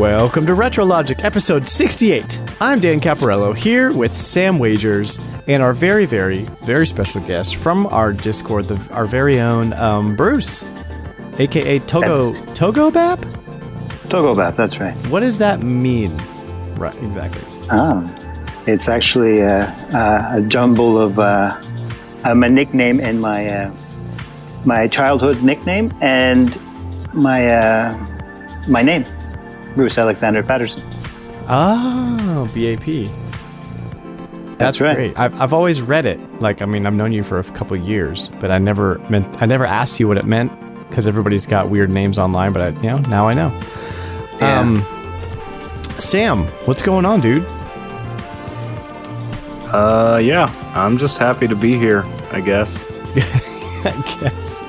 Welcome to RetroLogic, episode 68. I'm Dan Caparello, here with Sam Wagers and our very, very, very special guest from our Discord, our very own Bruce, a.k.a. Togobap? Togobap, that's right. What does that mean? Right, exactly. It's actually a jumble of my nickname and my childhood nickname and my name, Bruce Alexander Patterson. Oh, BAP. That's right. Great. I've always read it. I've known you for a couple of years, but I never asked you what it meant because everybody's got weird names online. But now I know. Yeah. Sam, what's going on, dude? I'm just happy to be here, I guess. I guess.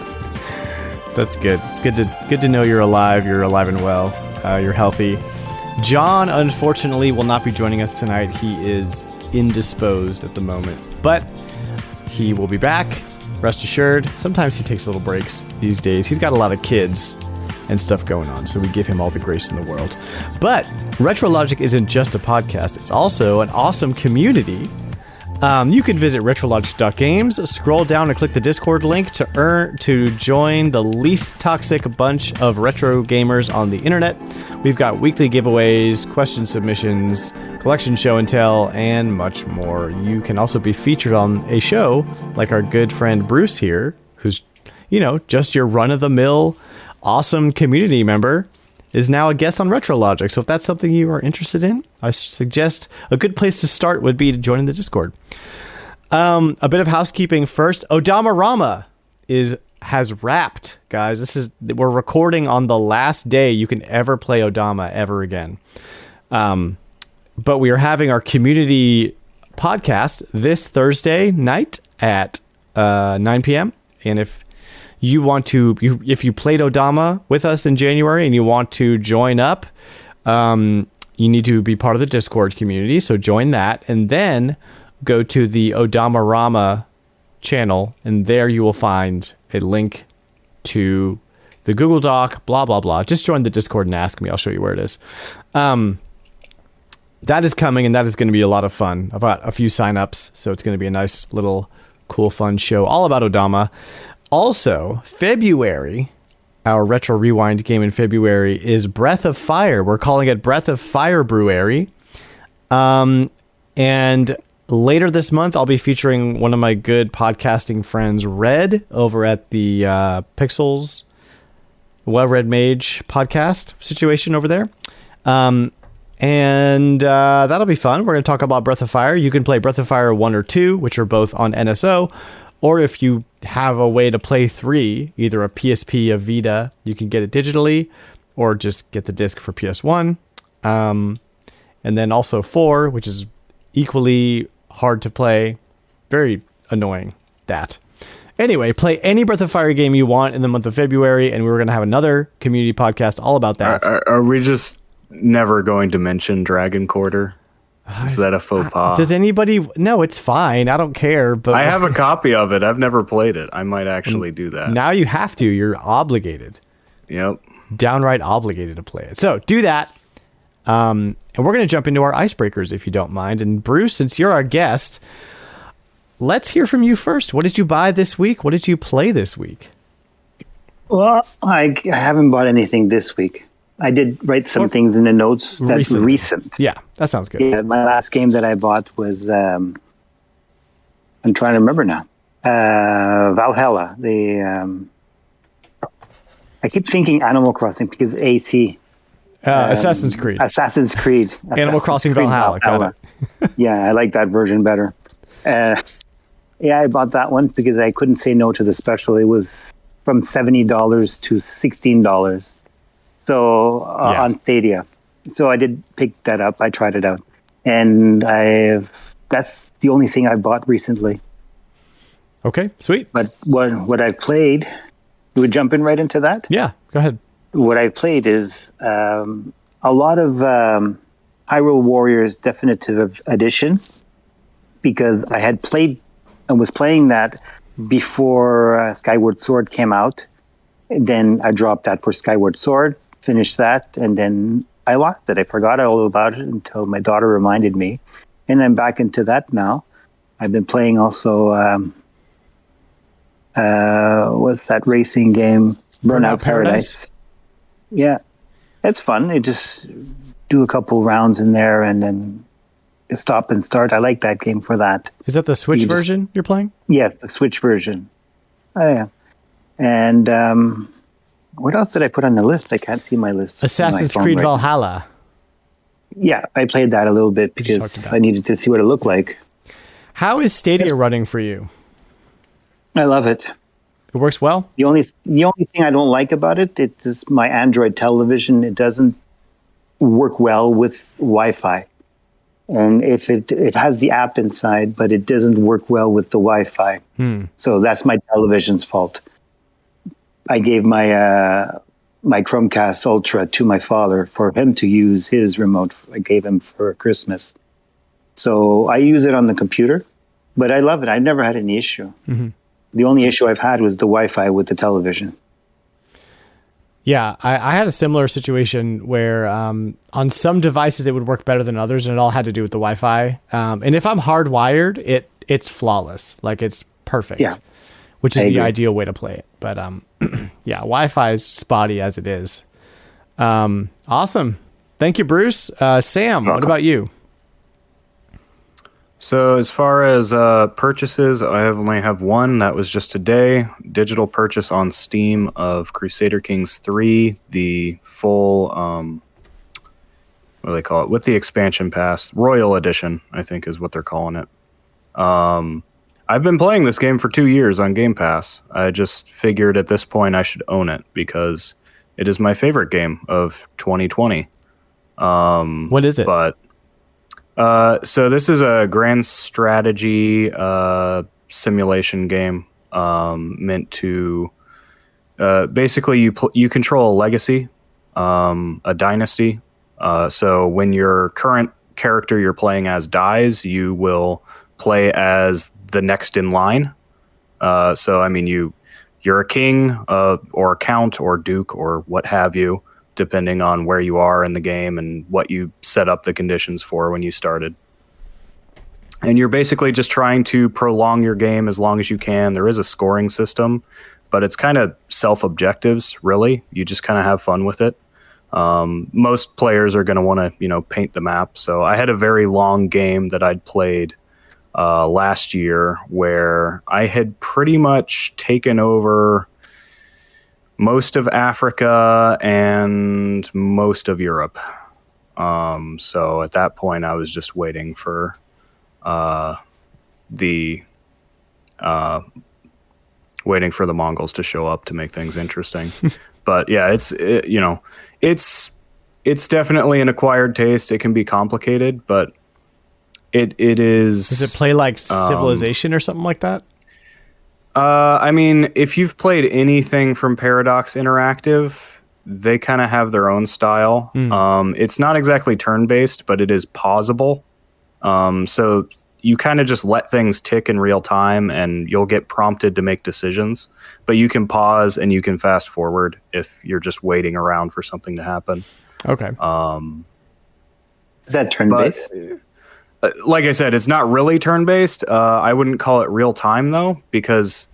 That's good. It's good to know you're alive. You're alive and well. You're healthy. John, unfortunately, will not be joining us tonight. He is indisposed at the moment, but he will be back. Rest assured. Sometimes he takes little breaks these days. He's got a lot of kids and stuff going on, so we give him all the grace in the world. But RetroLogic isn't just a podcast. It's also an awesome community. You can visit retrologic.games, scroll down and click the Discord link to join the least toxic bunch of retro gamers on the internet. We've got weekly giveaways, question submissions, collection show and tell, and much more. You can also be featured on a show like our good friend Bruce here, who's, just your run-of-the-mill awesome community member, is now a guest on RetroLogic. So if that's something you are interested in, I suggest a good place to start would be to join in the Discord. A bit of housekeeping first. Odama-rama has wrapped, guys. We're recording on the last day you can ever play Odama ever again. But we are having our community podcast this Thursday night at 9 p.m. And if you want to, if you played Odama with us in January and you want to join up, you need to be part of the Discord community. So join that, and then go to the Odama-rama channel, and there you will find a link to the Google Doc, blah, blah, blah. Just join the Discord and ask me. I'll show you where it is. That is coming, and that is going to be a lot of fun. I've got a few signups, so it's going to be a nice little cool, fun show all about Odama. Also, February, our Retro Rewind game in February is Breath of Fire. We're calling it Breath of Firebruary. And later this month, I'll be featuring one of my good podcasting friends, Red, over at the Pixels, Red Mage podcast situation over there. And that'll be fun. We're going to talk about Breath of Fire. You can play Breath of Fire 1 or 2, which are both on NSO. Or if you have a way to play 3, either a PSP, a Vita, you can get it digitally, or just get the disc for PS1. And then also 4, which is equally hard to play. Very annoying, that. Anyway, play any Breath of Fire game you want in the month of February, and we're going to have another community podcast all about that. Are we just never going to mention Dragon Quarter? Is that a faux pas? Does anybody? No, it's fine. I don't care. But I have a copy of it. I've never played it. I might actually do that. Now you have to. You're obligated. Yep. Downright obligated to play it. So do that. And we're going to jump into our icebreakers if you don't mind. And Bruce, since you're our guest, let's hear from you first. What did you buy this week? What did you play this week? Well, I haven't bought anything this week. I did write some things in the notes that's recent. Yeah, that sounds good. Yeah, my last game that I bought was, I'm trying to remember now, Valhalla. I keep thinking Animal Crossing because AC. Assassin's Creed. Animal Crossing Valhalla. Got it. Yeah, I like that version better. Yeah, I bought that one because I couldn't say no to the special. It was from $70 to $16. So on Stadia. So I did pick that up. I tried it out. And that's the only thing I bought recently. Okay, sweet. But what I've played, we jump in right into that? Yeah, go ahead. What I've played is a lot of Hyrule Warriors Definitive Edition, because I had played and was playing that before Skyward Sword came out. And then I dropped that for Skyward Sword, finished that, and then I lost it. I forgot all about it until my daughter reminded me, and I'm back into that now. I've been playing also. What's that racing game? Burnout Paradise. Yeah, it's fun. You just do a couple rounds in there and then stop and start. I like that game for that. Is that the Switch version you're playing? Yeah, the Switch version. Oh, yeah. And what else did I put on the list? I can't see my list. Assassin's Creed Valhalla. Yeah, I played that a little bit because I needed to see what it looked like. How is Stadia running for you? I love it. It works well? The only thing I don't like about it, it's just my Android television. It doesn't work well with Wi-Fi. And if it has the app inside, but it doesn't work well with the Wi-Fi. So that's my television's fault. I gave my Chromecast Ultra to my father for him to use his remote. I gave him for Christmas. So I use it on the computer, but I love it. I've never had any issue. Mm-hmm. The only issue I've had was the Wi-Fi with the television. Yeah, I had a similar situation where on some devices it would work better than others, and it all had to do with the Wi-Fi. And if I'm hardwired, it's flawless. Like, it's perfect. Yeah, which is the ideal way to play it. But yeah, Wi-Fi is spotty as it is. Awesome. Thank you, Bruce. Sam, what about you? So as far as purchases, I only have one. That was just today. Digital purchase on Steam of Crusader Kings 3, the full, what do they call it? With the expansion pass. Royal Edition, I think is what they're calling it. I've been playing this game for 2 years on Game Pass. I just figured at this point I should own it because it is my favorite game of 2020. What is it? So this is a grand strategy simulation game meant to basically you control a legacy, a dynasty. So when your current character you're playing as dies, you will play as the next in line. So I mean you're a king or a count or duke or what have you, depending on where you are in the game and what you set up the conditions for when you started. And you're basically just trying to prolong your game as long as you can. There is a scoring system, but it's kind of self-objectives, really. You just kind of have fun with it. Most players are going to want to, paint the map. So I had a very long game that I'd played last year where I had pretty much taken over most of Africa and most of Europe. So at that point, I was just waiting for the Mongols to show up to make things interesting. But yeah, it's definitely an acquired taste. It can be complicated, but it is. Does it play like Civilization or something like that? I mean, if you've played anything from Paradox Interactive, they kind of have their own style. It's not exactly turn-based, but it is pausable. So you kind of just let things tick in real time, and you'll get prompted to make decisions. But you can pause and you can fast forward if you're just waiting around for something to happen. Okay. Is that turn-based? Like I said, it's not really turn-based. I wouldn't call it real-time, though, because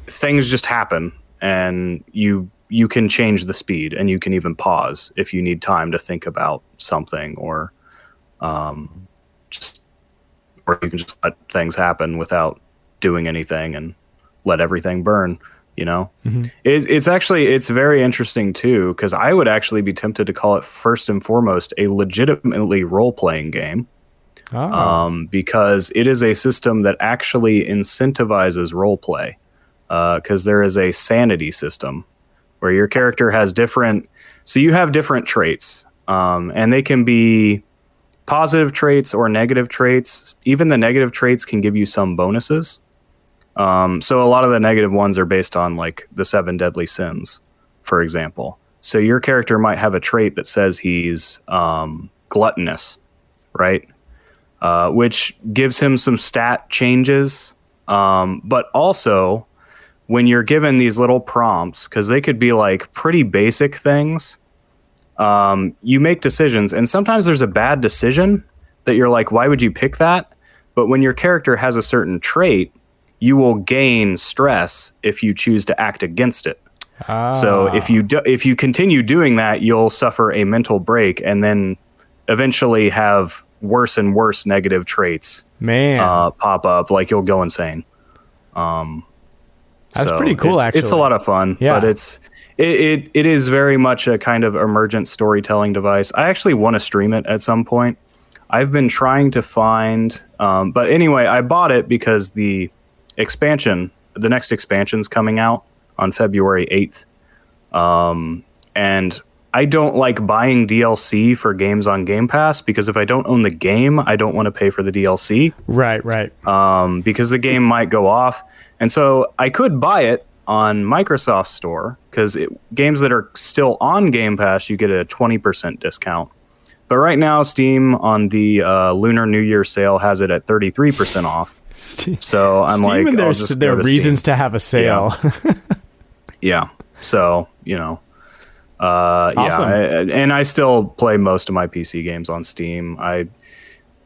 things just happen, and you can change the speed, and you can even pause if you need time to think about something, or you can just let things happen without doing anything and let everything burn. Mm-hmm. It's very interesting too, because I would actually be tempted to call it first and foremost a legitimately role-playing game. Because it is a system that actually incentivizes roleplay, because there is a sanity system where your character has different traits, and they can be positive traits or negative traits. Even the negative traits can give you some bonuses. So a lot of the negative ones are based on like the 7 deadly sins, for example. So your character might have a trait that says he's gluttonous, right? Which gives him some stat changes. But also when you're given these little prompts, because they could be like pretty basic things, you make decisions, and sometimes there's a bad decision that you're like, why would you pick that? But when your character has a certain trait, you will gain stress if you choose to act against it. So if you continue doing that, you'll suffer a mental break and then eventually have worse and worse negative traits pop up. Like you'll go insane. That's pretty cool. Actually, it's a lot of fun. Yeah. But it is very much a kind of emergent storytelling device. I actually want to stream it at some point. I've been trying to find, but anyway, I bought it because the next expansion's coming out on February 8th. And I don't like buying DLC for games on Game Pass because if I don't own the game, I don't want to pay for the DLC. Right. Because the game might go off. And so I could buy it on Microsoft Store because games that are still on Game Pass, you get a 20% discount. But right now, Steam on the Lunar New Year sale has it at 33% off. So I'm Steam like, and there are reasons to have a sale. Yeah. So, awesome. And I still play most of my PC games on Steam.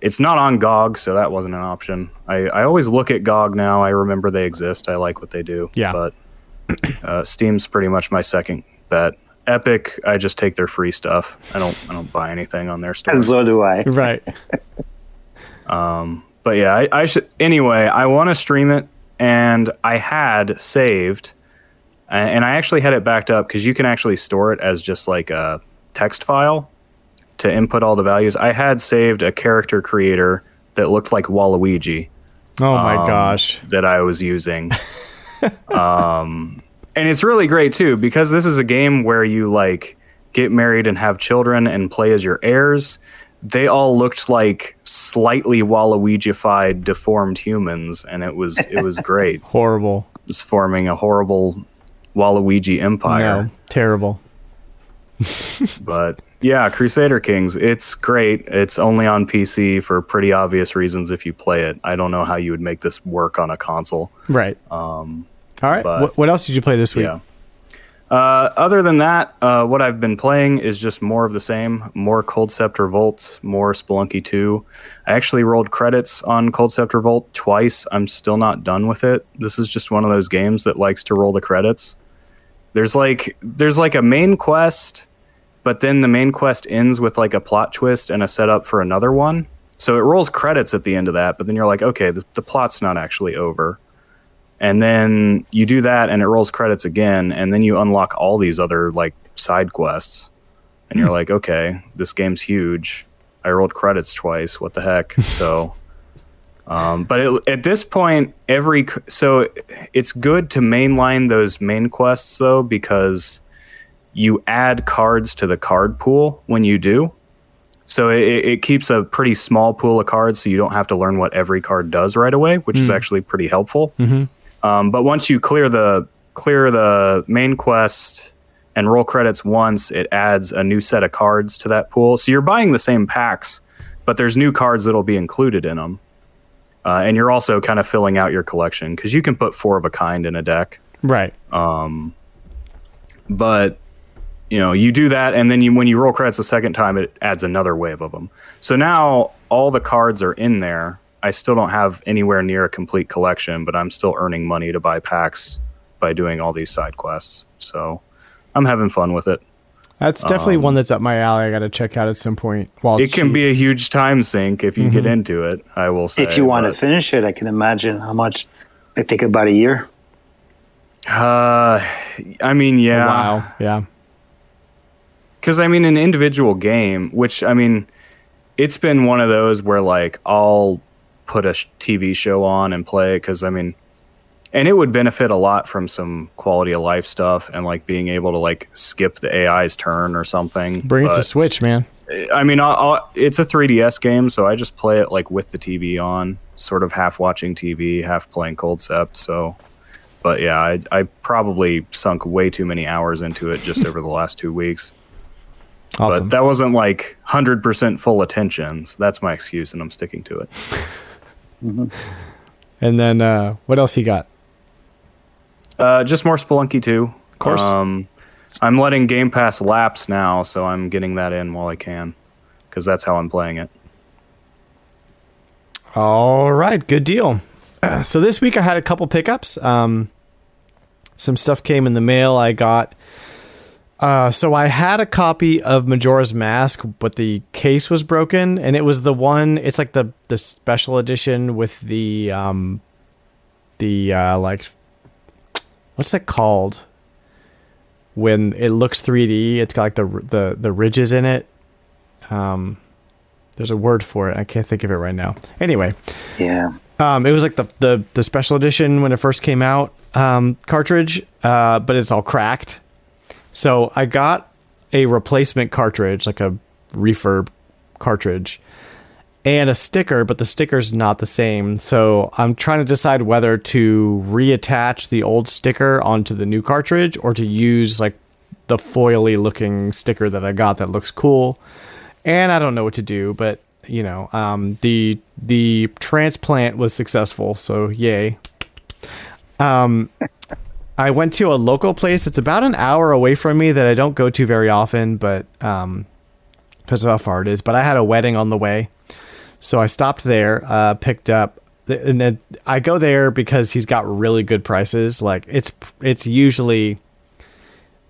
It's not on GOG, so that wasn't an option. I always look at GOG now. I remember they exist. I like what they do. Yeah. But Steam's pretty much my second bet. Epic, I just take their free stuff. I don't buy anything on their store. And so do I. Right. But yeah, I should anyway. I want to stream it, and I had saved, and I actually had it backed up because you can actually store it as just like a text file to input all the values. I had saved a character creator that looked like Waluigi. Oh my gosh, that I was using. And it's really great too because this is a game where you like get married and have children and play as your heirs. They all looked like slightly Waluigified, deformed humans, and it was great. Horrible. It was forming a horrible Waluigi empire. No, terrible. But yeah, Crusader Kings, it's great. It's only on PC for pretty obvious reasons if you play it. I don't know how you would make this work on a console. Right. All right. What else did you play this week? Yeah. Other than that, what I've been playing is just more of the same. More culdcep Revolt, more Spelunky 2. I actually rolled credits on culdcep Revolt twice. I'm still not done with it. This is just one of those games that likes to roll the credits. There's like a main quest, but then the main quest ends with like a plot twist and a setup for another one. So it rolls credits at the end of that, but then you're like, okay, the plot's not actually over. And then you do that and it rolls credits again, and then you unlock all these other like side quests. And you're like, okay, this game's huge. I rolled credits twice. What the heck? So but at this point, so it's good to mainline those main quests though, because you add cards to the card pool when you do. So it keeps a pretty small pool of cards, so you don't have to learn what every card does right away, which is actually pretty helpful. Mm-hmm. But once you clear the main quest and roll credits once, it adds a new set of cards to that pool. So you're buying the same packs, but there's new cards that'll be included in them. And you're also kind of filling out your collection because you can put 4 of a kind in a deck. Right. But you do that, and then when you roll credits a second time, it adds another wave of them. So now all the cards are in there. I still don't have anywhere near a complete collection, but I'm still earning money to buy packs by doing all these side quests. So I'm having fun with it. That's definitely one that's up my alley. I got to check out at some point. It can be a huge time sink if you get into it, I will say. If you want to finish it, I can imagine how much it take about a year. I mean, yeah. Wow, yeah. Because, I mean, an individual game, which, I mean, it's been one of those where, like, I'll put a TV show on and play it because, I mean, and it would benefit a lot from some quality of life stuff and, like, being able to, like, skip the AI's turn or something. Bring it to Switch, man. I mean, it's a 3DS game, so I just play it, like, with the TV on, sort of half watching TV, half playing culdcep, so... But, yeah, I probably sunk way too many hours into it just over the last 2 weeks. Awesome. But that wasn't like 100% full attention. So that's my excuse, and I'm sticking to it. Mm-hmm. And then what else you got? Just more Spelunky 2. Of course. I'm letting Game Pass lapse now, so I'm getting that in while I can, because that's how I'm playing it. All right, good deal. So this week I had a couple pickups. Some stuff came in the mail. I got. So I had a copy of Majora's Mask, but the case was broken, and it was the one. It's like the special edition with the like, what's that called? When it looks 3D, it's got like the ridges in it. There's a word for it. I can't think of it right now. Anyway, Yeah. it was like the special edition when it first came out cartridge, but it's all cracked. So I got a replacement cartridge, like a refurb cartridge, and a sticker, but the sticker's not the same. So I'm trying to decide whether to reattach the old sticker onto the new cartridge or to use like the foily looking sticker that I got that looks cool. And I don't know what to do, but you know, the transplant was successful, so yay. I went to a local place. It's about an hour away from me that I don't go to very often, but because of how far it is. But I had a wedding on the way, so I stopped there, picked up, and then I go there because he's got really good prices. Like it's usually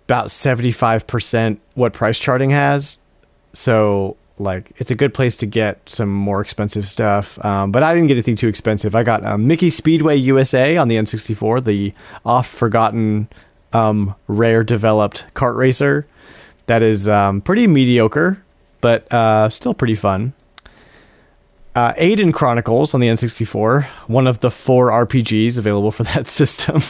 about 75% what price charting has. So like it's a good place to get some more expensive stuff. But I didn't get anything too expensive. I got Micky Speedway USA on the N64, the oft forgotten, rare developed kart racer that is pretty mediocre, but still pretty fun. Aidyn Chronicles on the N64, one of the 4 RPGs available for that system.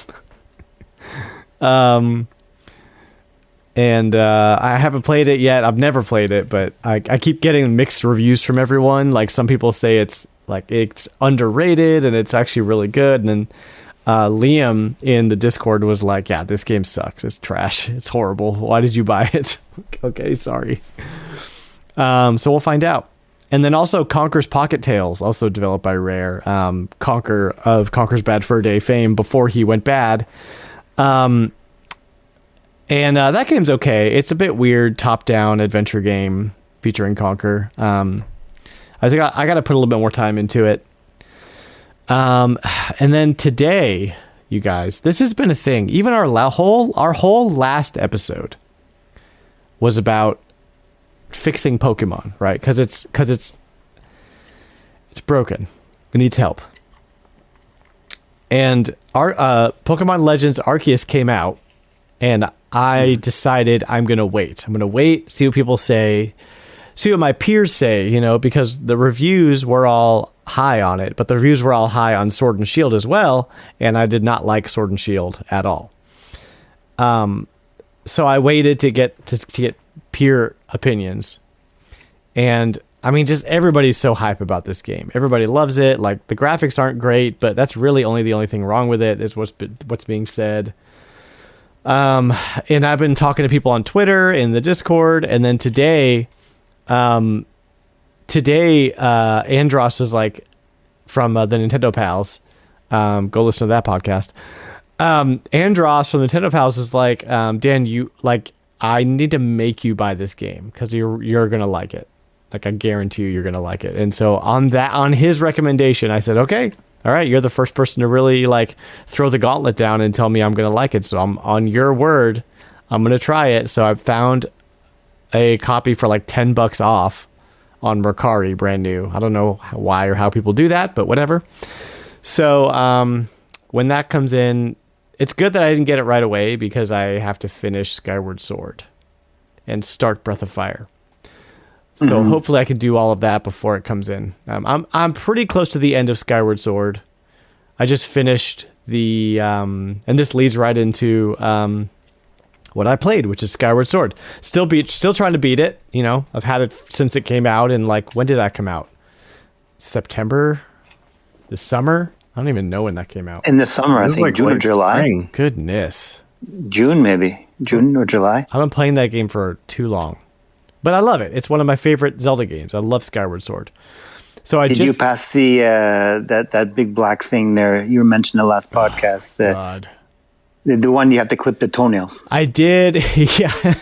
And I haven't played it yet. I've never played it, but I keep getting mixed reviews from everyone. Like some people say it's underrated and it's actually really good. And then Liam in the Discord was like, yeah, this game sucks. It's trash. It's horrible. Why did you buy it? Okay, sorry. So we'll find out. And then also Conker's Pocket Tales, also developed by Rare. Conker of Conker's Bad Fur Day fame before he went bad. And that game's okay. It's a bit weird, top-down adventure game featuring Conker. I think I got to put a little bit more time into it. And then today, you guys, this has been a thing. Even our whole last episode was about fixing Pokemon, right? Because it's broken. It needs help. And our Pokemon Legends Arceus came out, and I decided I'm going to wait. I'm going to wait, see what people say, see what my peers say, you know, because the reviews were all high on it, but the reviews were all high on Sword and Shield as well, and I did not like Sword and Shield at all. So I waited to get peer opinions. And I mean, just everybody's so hype about this game. Everybody loves it. Like the graphics aren't great, but that's really the only thing wrong with it is what's being said. And I've been talking to people on Twitter, in the Discord, and then today Andros was like, from the Nintendo Pals, go listen to that podcast. Andros from Nintendo Pals was like, Dan, you like, I need to make you buy this game because you're gonna like it. Like I guarantee you're gonna like it. And so on his recommendation, I said, okay. All right, you're the first person to really like throw the gauntlet down and tell me I'm going to like it. So I'm on your word. I'm going to try it. So I found a copy for like $10 off on Mercari, brand new. I don't know why or how people do that, but whatever. So when that comes in, it's good that I didn't get it right away because I have to finish Skyward Sword and start Breath of Fire. So hopefully I can do all of that before it comes in. I'm pretty close to the end of Skyward Sword. I just finished the and this leads right into what I played, which is Skyward Sword. Still trying to beat it. You know, I've had it since it came out. And like, when did that come out? September, the summer. I don't even know when that came out. In the summer, I think like June or July. Spring. Goodness, June maybe. June or July. I've been playing that game for too long. But I love it. It's one of my favorite Zelda games. I love Skyward Sword. So Did you pass the that big black thing there? You mentioned the last podcast. God. The one you have to clip the toenails. I did. Yeah.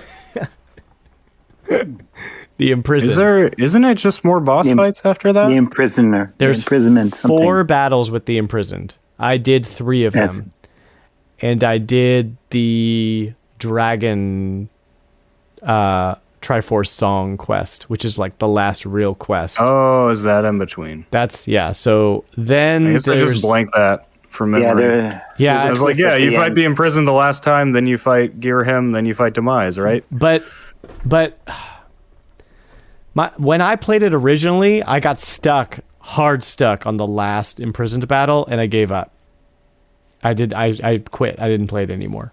The imprisoned. Isn't it just more boss fights after that? The imprisoner. There's the imprisonment. Something. 4 battles with the imprisoned. I did 3 of them. And I did the dragon Triforce Song quest, which is like the last real quest. Oh, is that in between? That's, yeah. So then I guess I just blank that from memory. Yeah, I was like, yeah, you fight the imprisoned the last time, then you fight Girhim, then you fight Demise, right? But when I played it originally, I got hard stuck on the last imprisoned battle, and I gave up. I quit. I didn't play it anymore.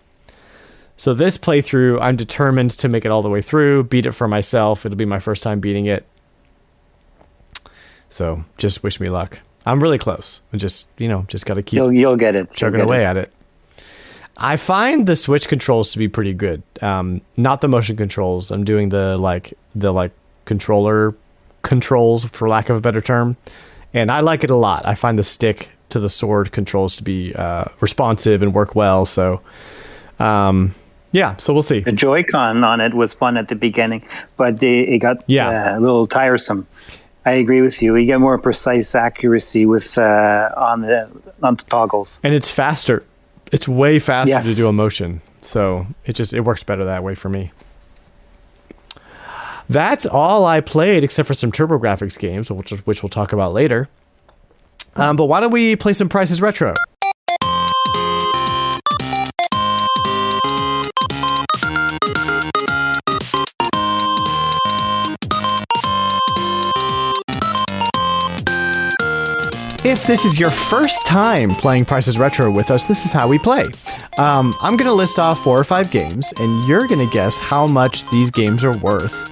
So this playthrough, I'm determined to make it all the way through, beat it for myself. It'll be my first time beating it. So just wish me luck. I'm really close. I just got to keep you'll get it. chugging away at it. I find the Switch controls to be pretty good. Not the motion controls. I'm doing the controller controls, for lack of a better term. And I like it a lot. I find the stick to the sword controls to be responsive and work well. So, yeah, so we'll see. The Joy-Con on it was fun at the beginning, but it got a little tiresome. I agree with you. You get more precise accuracy with on the toggles, and it's faster. It's way faster to do a motion, so it works better that way for me. That's all I played, except for some TurboGraphx games, which we'll talk about later. But why don't we play some Price is Retro? If this is your first time playing Price is Retro with us, this is how we play. I'm going to list off 4 or 5 games, and you're going to guess how much these games are worth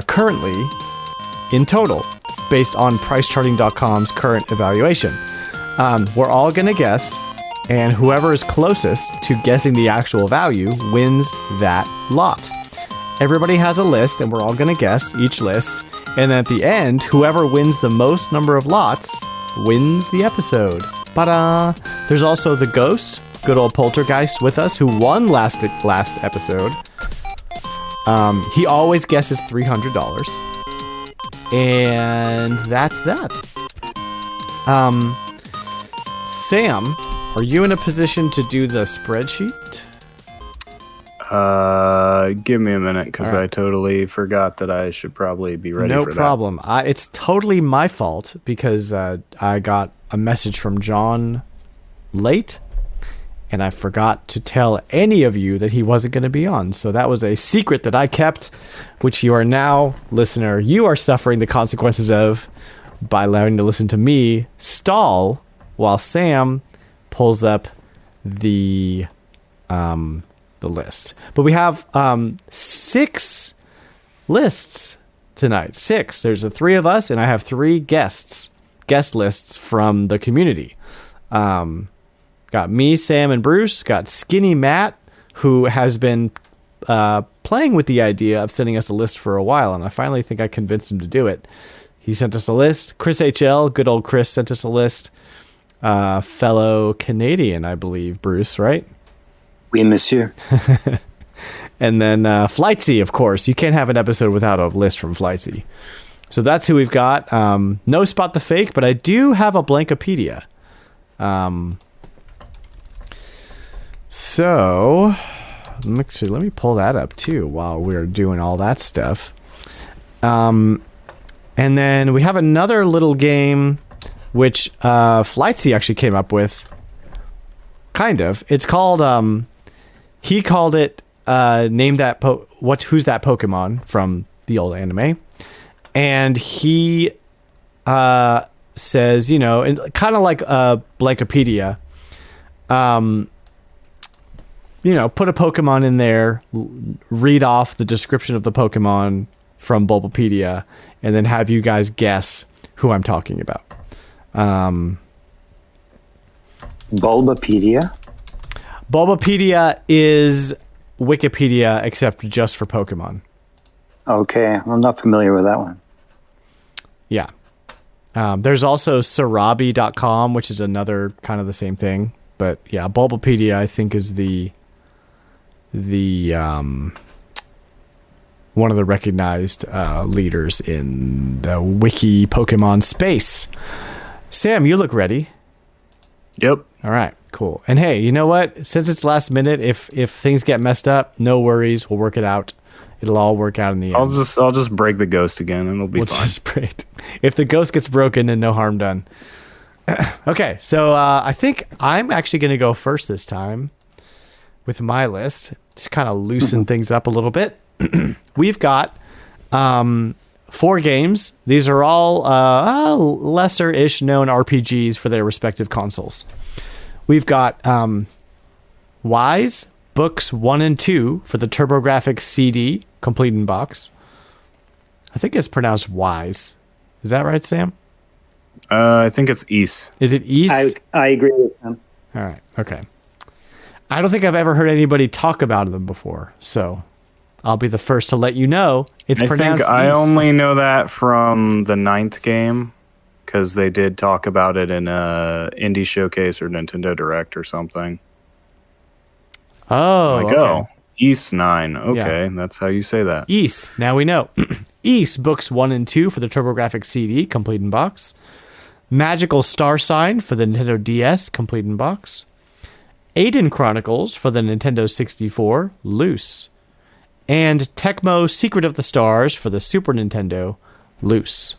currently in total, based on PriceCharting.com's current evaluation. We're all going to guess, and whoever is closest to guessing the actual value wins that lot. Everybody has a list, and we're all going to guess each list, and at the end, whoever wins the most number of lots wins the episode. Ta-da! There's also the Ghost, good old Poltergeist, with us, who won last episode. He always guesses $300. And that's that. Sam, are you in a position to do the spreadsheet? Give me a minute, because I totally forgot that I should probably be ready for that. No problem. It's totally my fault, because I got a message from John late, and I forgot to tell any of you that he wasn't going to be on. So that was a secret that I kept, which you are now, listener, you are suffering the consequences of by allowing to listen to me stall while Sam pulls up the list. But we have 6 lists tonight. 6. There's the 3 of us, and I have 3 guest lists from the community. Got me, Sam, and Bruce. Got Skinny Matt, who has been playing with the idea of sending us a list for a while, and I finally think I convinced him to do it. He sent us a list. Chris HL, good old Chris, sent us a list. Fellow Canadian, I believe, Bruce, right? Oui, monsieur. And then Flightsy, of course. You can't have an episode without a list from Flightsy. So that's who we've got. No Spot the Fake, but I do have a Blankopedia. So, let me pull that up too while we're doing all that stuff. And then we have another little game which Flightsy actually came up with. Kind of. It's called, he called it Name That Who's That Pokemon from the old anime. And he says, kind of like a Blankopedia, put a Pokemon in there, read off the description of the Pokemon from Bulbapedia, and then have you guys guess who I'm talking about. Bulbapedia? Bulbapedia is Wikipedia, except just for Pokemon. Okay, I'm not familiar with that one. Yeah. There's also Sarabi.com, which is another kind of the same thing. but yeah, Bulbapedia I think is the one of the recognized leaders in the wiki Pokemon space. Sam, you look ready. Yep. All right, cool. And hey, you know what? Since it's last minute, if things get messed up, no worries. We'll work it out. It'll all work out in the end. I'll just break the ghost again, and it'll be fine. Just break. If the ghost gets broken, then no harm done. Okay, so I think I'm actually going to go first this time with my list. Just kind of loosen things up a little bit. We've got 4 games. These are all lesser-ish known RPGs for their respective consoles. We've got Wise, Books 1 and 2 for the TurboGraphx CD, complete in box. I think it's pronounced Wise. Is that right, Sam? I think it's East. Is it East? I agree with him. All right, okay. I don't think I've ever heard anybody talk about them before, so I'll be the first to let you know it's pronounced I East. only know that from the 9th game, because they did talk about it in a Indie Showcase or Nintendo Direct or something. Oh, okay. Oh, East 9. Okay, that's how you say that. East, now we know. East, Books 1 and 2 for the TurboGraphx CD, complete in box. Magical Star Sign for the Nintendo DS, complete in box. Aidyn Chronicles for the Nintendo 64, loose. And Tecmo Secret of the Stars for the Super Nintendo, loose.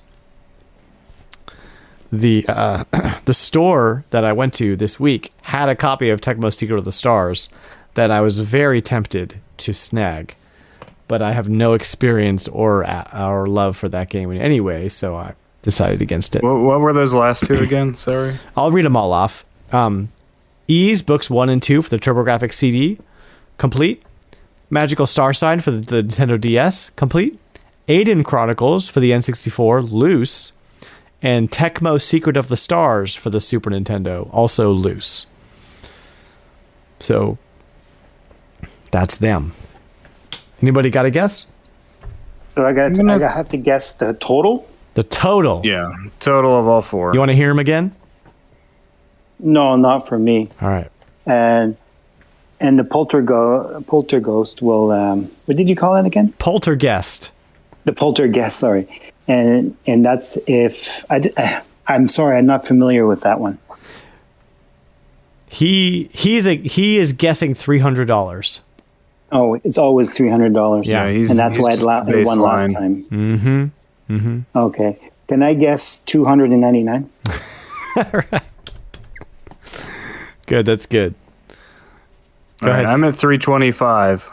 The store that I went to this week had a copy of Tecmo Secret of the Stars that I was very tempted to snag, but I have no experience or love for that game anyway, so I decided against it. What were those last two again? Sorry. I'll read them all off. Ease, Books 1 and 2 for the TurboGraphx CD, complete. Magical Star Sign for the Nintendo DS, complete. Aidyn Chronicles for the N64, loose. And Tecmo Secret of the Stars for the Super Nintendo, also loose. So, that's them. Anybody got a guess? So I have to guess the total? The total. Yeah, total of all 4. You want to hear them again? No, not for me. All right. And the polterghost will, what did you call it again? Poltergeist. The poltergeist, sorry. And that's if, I'm sorry, I'm not familiar with that one. He is guessing $300. Oh, it's always $300. Yeah, and that's why I won last time. Mm-hmm. Mm-hmm. Okay. Can I guess 299? Right. Good, that's good. Go ahead. I'm at 325.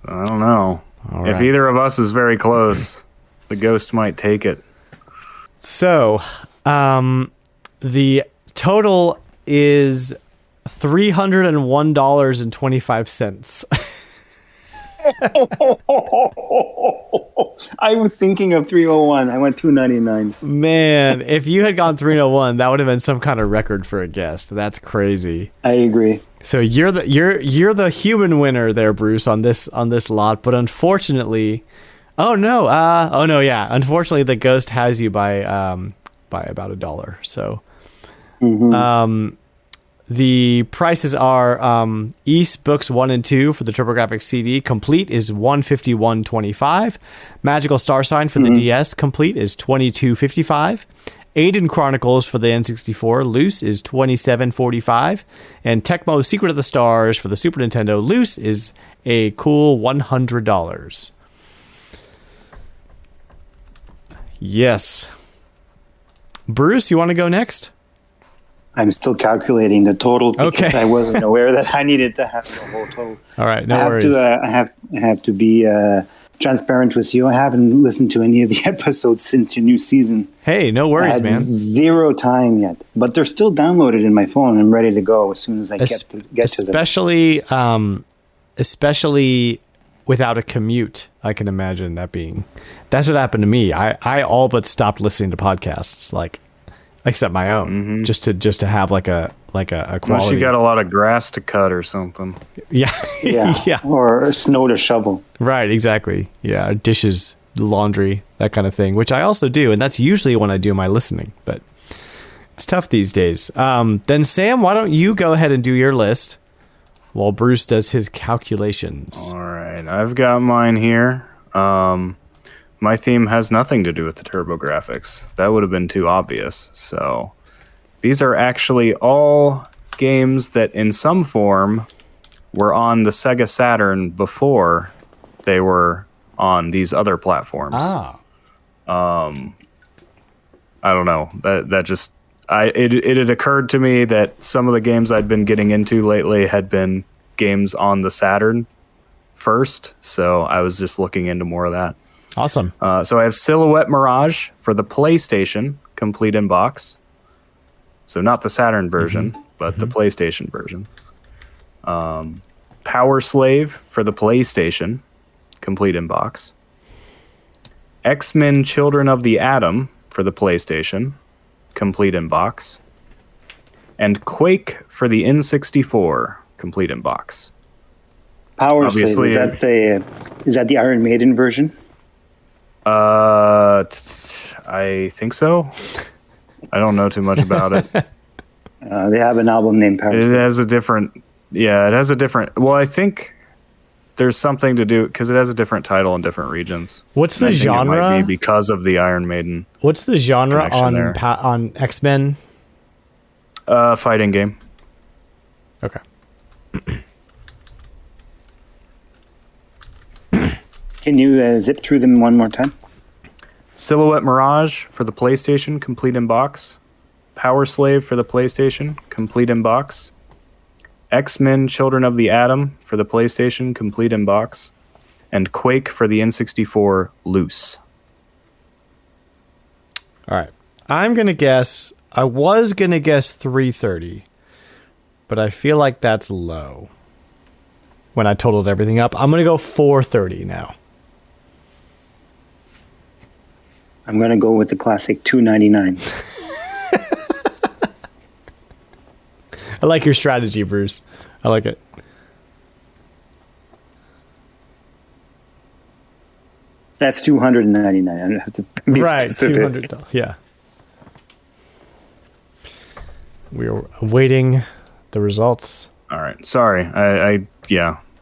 I don't know. All if right. either of us is very close, the ghost might take it. So, the total is $301.25. I was thinking of 301. I went 299. Man, if you had gone 301, that would have been some kind of record for a guest. That's crazy. I agree. So you're the human winner there, Bruce, on this lot. But unfortunately, unfortunately, the ghost has you by about $1. So, the prices are East Books 1 and 2 for the TurboGraphx CD complete is $151.25. Magical Star Sign for the DS complete is $22.55. Aidyn Chronicles for the N64 loose is $27.45. And Tecmo Secret of the Stars for the Super Nintendo loose is a cool $100. Yes. Bruce, you want to go next? I'm still calculating the total because I wasn't aware that I needed to have the whole total. All right, no worries. I have to be transparent with you. I haven't listened to any of the episodes since your new season. Hey, no worries, man. Zero time yet, but they're still downloaded in my phone. I'm ready to go as soon as I get to them. Especially without a commute, I can imagine that being. That's what happened to me. I all but stopped listening to podcasts, except my own, just to have like a quality. Unless you got a lot of grass to cut or something. Yeah. Yeah. Or snow to shovel. Right, exactly. Yeah, dishes, laundry, that kind of thing, which I also do, and that's usually when I do my listening. But It's tough these days. Then Sam, why don't you go ahead and do your list while Bruce does his calculations? All right, I've got mine here. My theme has nothing to do with the TurboGraphx. That would have been too obvious. So these are actually all games that in some form were on the Sega Saturn before they were on these other platforms. I don't know. It had occurred to me that some of the games I'd been getting into lately had been games on the Saturn first, so I was just looking into more of that. Awesome. So I have Silhouette Mirage for the PlayStation, complete in box. So not the Saturn version, but the PlayStation version. Power Slave for the PlayStation, complete in box. X-Men Children of the Atom for the PlayStation, complete in box. And Quake for the N64, complete in box. Power Slave, is that the Iron Maiden version? I think so. I don't know too much about it. They have an album named Power Slave. It has a different. Well, I think there's something to do because it has a different title in different regions. What's the genre? It might be because of the Iron Maiden. What's the genre on X-Men? Fighting game. Okay. Can you zip through them one more time? Silhouette Mirage for the PlayStation, complete in box. Power Slave for the PlayStation, complete in box. X-Men Children of the Atom for the PlayStation, complete in box. And Quake for the N64, loose. All right. I was going to guess 330, but I feel like that's low when I totaled everything up. I'm going to go 430 now. I'm going to go with the classic $2.99. I like your strategy, Bruce. I like it. That's $299. I don't have to be specific. $200. Yeah. We are awaiting the results. All right. Sorry. I'm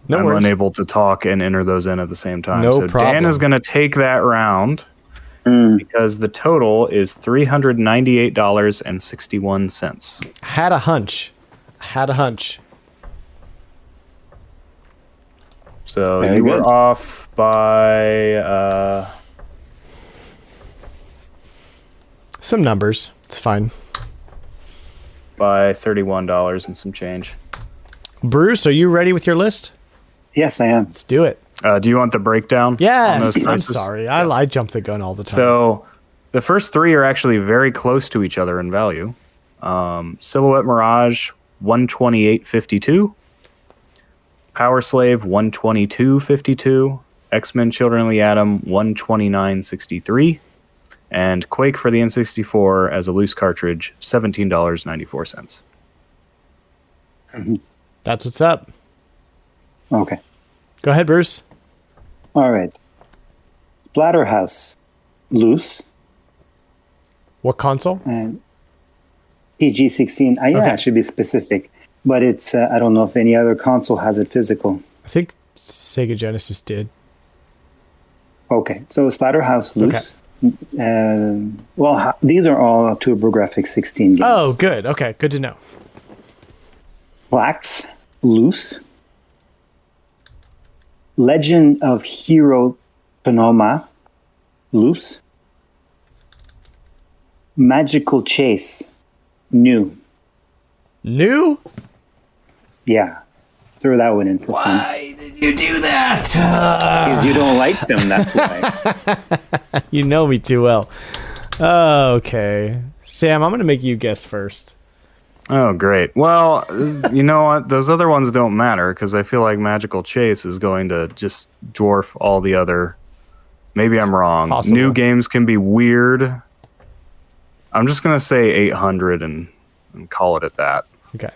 worries. unable to talk and enter those in at the same time. No problem. Dan is going to take that round because the total is $398.61. Had a hunch. So Very you were good. off by Some numbers. It's fine. by $31 and some change. Bruce, are you ready with your list? Yes, I am. Let's do it. Do you want the breakdown? on those Yes. I'm prices? sorry. I jump the gun all the time. So the first three are actually very close to each other in value. Silhouette Mirage, $128.52. Power Slave, $122.52. X-Men Children of the Atom, $129.63. And Quake for the N64 as a loose cartridge, $17.94. That's what's up. Okay. Go ahead, Bruce. All right. Splatterhouse, loose. What console? And PG-16. I should be specific. But it's, I don't know if any other console has it physical. I think Sega Genesis did. Okay. So Splatterhouse, loose. These are all TurboGraphx 16 games. Oh, good. Okay, good to know. Plax, loose. Legend of Hero Tonoma, loose. Magical Chase, new. New? Yeah. Throw that one in for fun. Why did you do that? Because you don't like them, that's why. You know me too well. Okay. Sam, I'm going to make you guess first. Oh, great. Well, you know what? Those other ones don't matter because I feel like Magical Chase is going to just dwarf all the other. Maybe I'm wrong. Possible. New games can be weird. I'm just going to say 800 and call it at that. Okay.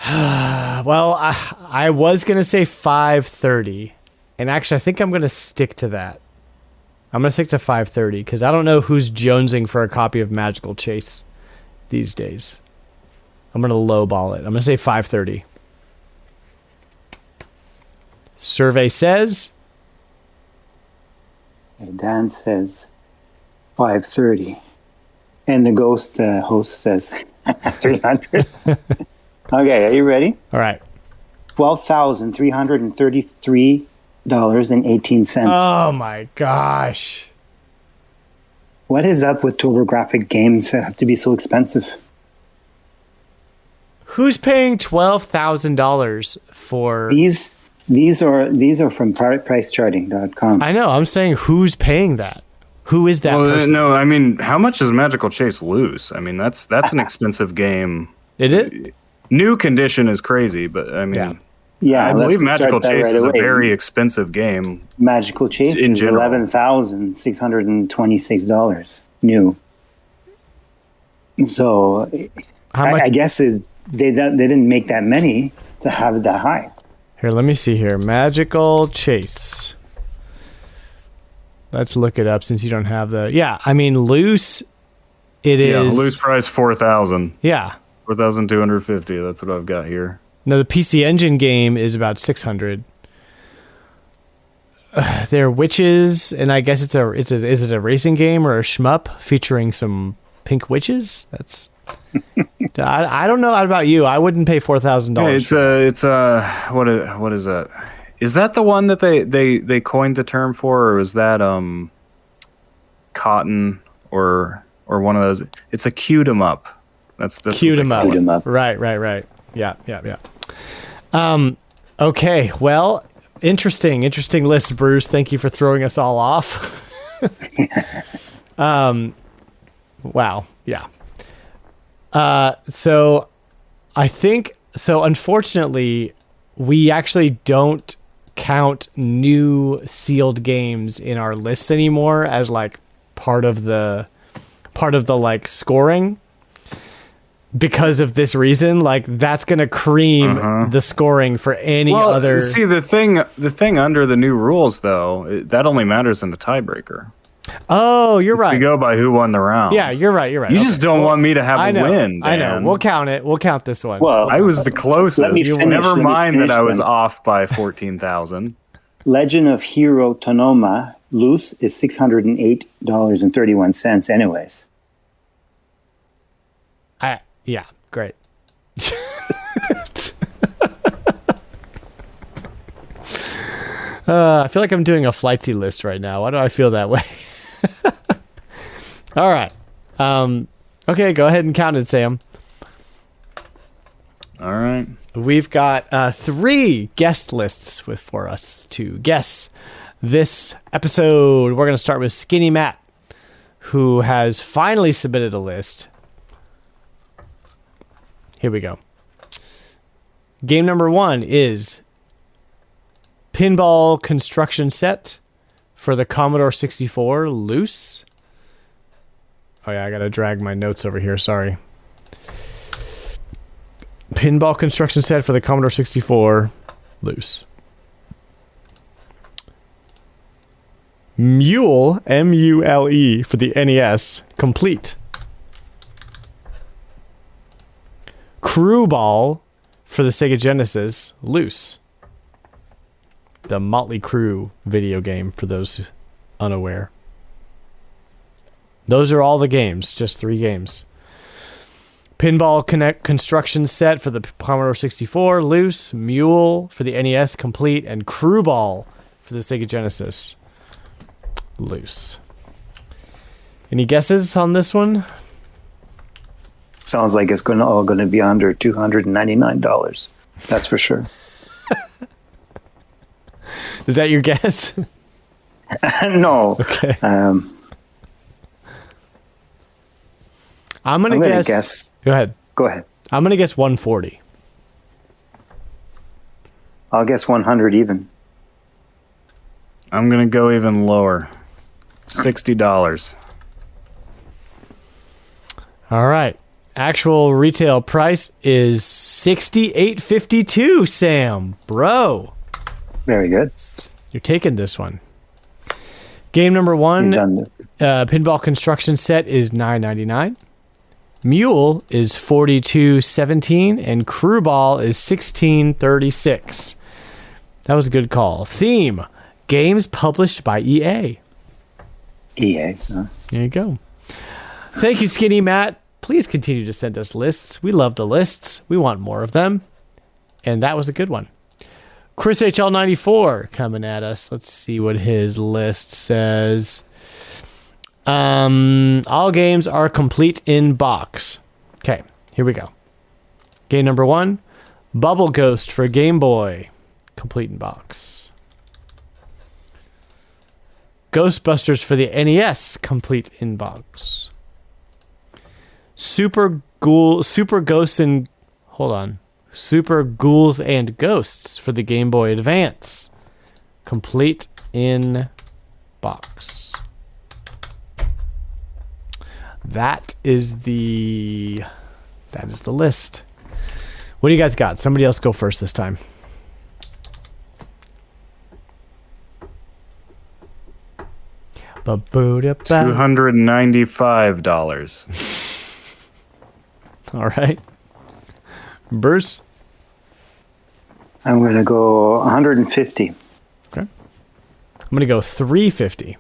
Well, I was going to say 530. And actually, I think I'm going to stick to that. I'm going to stick to 530 because I don't know who's jonesing for a copy of Magical Chase these days. I'm going to lowball it. I'm going to say 530. Survey says... Dan says 530. And the ghost host says 300. Okay, are you ready? All right. $12,333.18. Oh my gosh. What is up with TurboGraphx games that have to be so expensive? Who's paying $12,000 for... These are from pricecharting.com. I know. I'm saying who's paying that? Who is that person? No, I mean, how much does Magical Chase lose? I mean, that's an expensive game. It? New condition is crazy, but I mean, yeah, I believe Magical Chase is a away. very expensive game. Magical Chase in is general. $11,626 new. So How much? I guess they didn't make that many to have it that high. Here, let me see here. Magical Chase. Let's look it up since you don't have the... Yeah, I mean, loose, it is... Yeah, loose price 4,000. Yeah. 4,250. That's what I've got here. No, the PC Engine game is about 600. They're witches, and I guess is it a racing game or a shmup featuring some pink witches? That's... I don't know about you. I wouldn't pay $4,000. Yeah, what is that? Is that the one that they coined the term for, or is that cotton or one of those? It's a queued 'em up. That's queued 'em up. Queued 'em up. Right. Yeah. Okay. Well, interesting list, Bruce. Thank you for throwing us all off. Wow. Yeah. So I think so. Unfortunately, we actually don't count new sealed games in our lists anymore as like part of the like scoring because of this reason. Like that's gonna cream the scoring for any other. See, the thing under the new rules though, that only matters in the tiebreaker. Oh, you're right. We go by who won the round. Yeah, you're right. You just don't want me to have a win. I know. Dan. We'll count it. We'll count this one. Well, I was the closest. Never mind that I was off by 14,000. Legend of Hero Tonoma loose is $608.31 anyways. Yeah, great. I feel like I'm doing a flightsy list right now. Why do I feel that way? All right. Okay, go ahead and count it, Sam. All right. We've got 3 guest lists for us to guess this episode. We're going to start with Skinny Matt, who has finally submitted a list. Here we go. Game number 1 is Pinball Construction Set for the Commodore 64 loose. Oh yeah, I gotta drag my notes over here, sorry. Pinball Construction Set for the Commodore 64 loose. Mule, M-U-L-E, for the NES complete. Crew Ball for the Sega Genesis loose. The Motley Crue video game, for those unaware. Those are all the games, just 3 games. Pinball Construction Set for the Commodore 64, loose. Mule for the NES, complete. And Crew Ball for the Sega Genesis, loose. Any guesses on this one? Sounds like it's all going to be under $299. That's for sure. Is that your guess? No. Okay. I'm gonna guess. Go ahead. Go ahead. I'm gonna guess 140. I'll guess 100 even. I'm gonna go even lower. $60. All right. Actual retail price is $68.52. Sam, bro, Very good. you're taking this one. Game number one, You've done this. pinball construction set is $9.99. Mule is $42.17, and crew ball is $16.36. That was a good call. Theme: games published by EA. EA. Huh? There you go. Thank you, Skinny Matt. Please continue to send us lists. We love the lists. We want more of them. And that was a good one. Chris HL94 coming at us. Let's see what his list says. All games are complete in box. Okay, here we go. Game number one, Bubble Ghost for Game Boy. Complete in box. Ghostbusters for the NES. Complete in box. Super Ghouls and Ghosts for the Game Boy Advance. Complete in box. That is the list. What do you guys got? Somebody else go first this time. $295. All right. Bruce? I'm going to go 150. Okay. I'm going to go 350.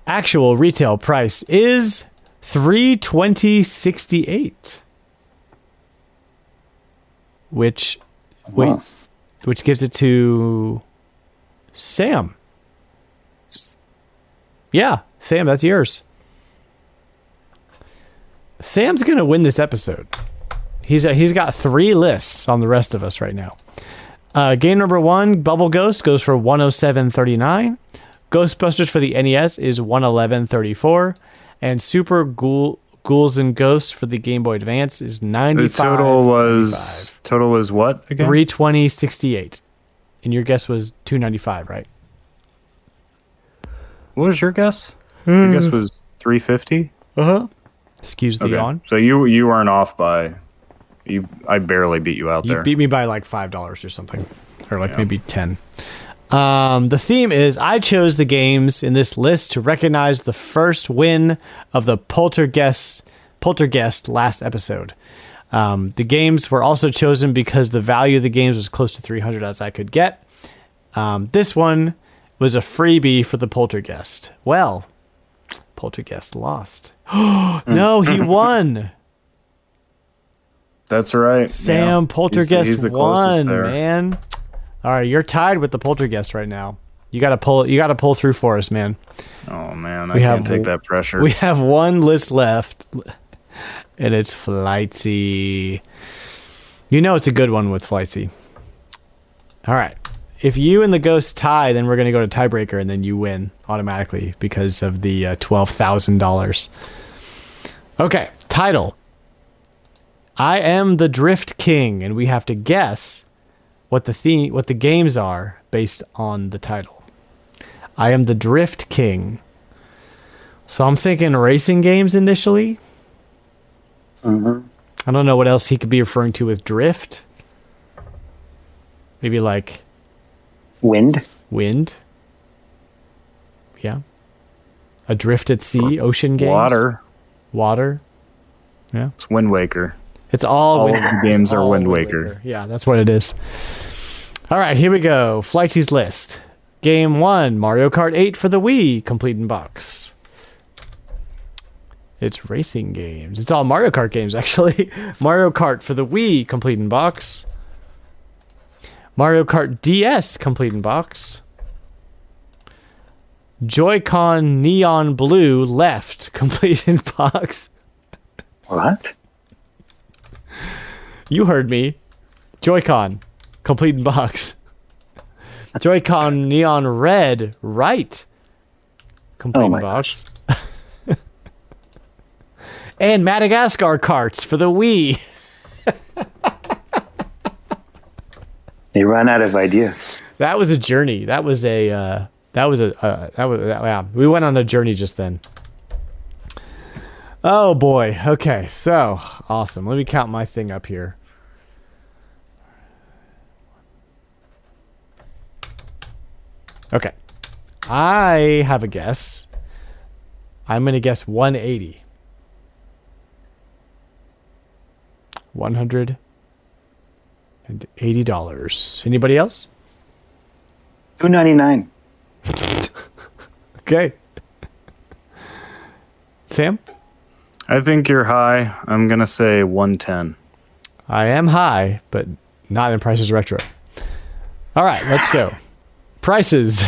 Actual retail price is $320.68. Which gives it to Sam. Yeah, Sam, that's yours. Sam's going to win this episode. He's got 3 lists on the rest of us right now. Game number one, Bubble Ghost, goes for $107.39. Ghostbusters for the NES is $111.34. And Super Ghouls and Ghosts for the Game Boy Advance is $95. The total was what again? $320.68. And your guess was $295, right? What was your guess? Your guess was $350. Excuse the yawn. So you weren't off by. I barely beat you out there. You beat me by like $5 or something, or like maybe 10. The theme is I chose the games in this list to recognize the first win of the Poltergeist last episode. The games were also chosen because the value of the games was close to $300 as I could get. This one was a freebie for the Poltergeist. Well, Poltergeist lost. No, he won. That's right. Sam Poltergeist he's the won, there. Man. All right, you're tied with the Poltergeist right now. You got to pull through for us, man. Oh man, I can't take that pressure. We have one list left, and it's Flightsy. You know it's a good one with Flightsy. All right. If you and the Ghost tie, then we're going to go to tiebreaker, and then you win automatically because of the $12,000. Okay, title. I am the Drift King, and we have to guess what the games are based on the title. I am the Drift King. So I'm thinking racing games initially. Mm-hmm. I don't know what else he could be referring to with drift. Maybe like Wind. Yeah. Adrift at sea, ocean games. Water. Yeah. It's Wind Waker. It's all of the games are Wind Waker. Yeah, that's what it is. All right, here we go. Flightsy's list. Game 1, Mario Kart 8 for the Wii, complete in box. It's racing games. It's all Mario Kart games, actually. Mario Kart for the Wii, complete in box. Mario Kart DS, complete in box. Joy-Con Neon Blue left, complete in box. What? You heard me. Joy-Con, complete in box. Joy-Con Neon Red, right. Complete in box. And Madagascar carts for the Wii. They ran out of ideas. That was a journey. We went on a journey just then. Oh boy. Okay, so awesome. Let me count my thing up here. Okay. I have a guess. I'm going to guess $180. $180. Anybody else? $2.99. Okay. Sam? I think you're high. I'm going to say 110. I am high, but not in Prices Retro. All right, let's go. Prices.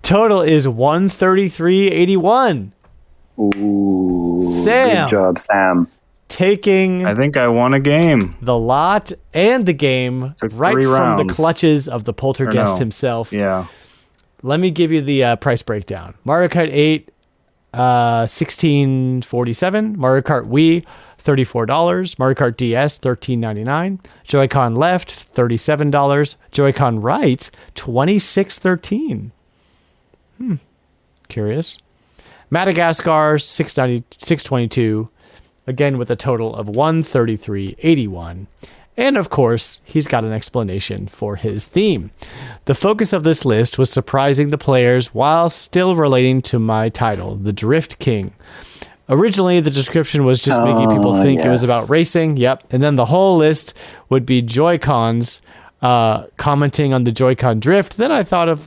Total is $133.81. Ooh, Sam. good job, Sam. Taking I think I won a game. the lot and the game Took right 3 from the rounds. clutches of the poltergeist no. himself. Yeah. Let me give you the price breakdown. Mario Kart 8, $16.47. Mario Kart Wii, $34. Mario Kart DS, $13.99. Joy-Con left, $37. Joy-Con right, $26.13. Curious. Madagascar, $6.22. Again, with a total of $133.81. And of course, he's got an explanation for his theme. The focus of this list was surprising the players while still relating to my title, The Drift King. Originally, the description was just making people think it was about racing. Yep. And then the whole list would be Joy-Cons commenting on the Joy-Con drift. Then I thought of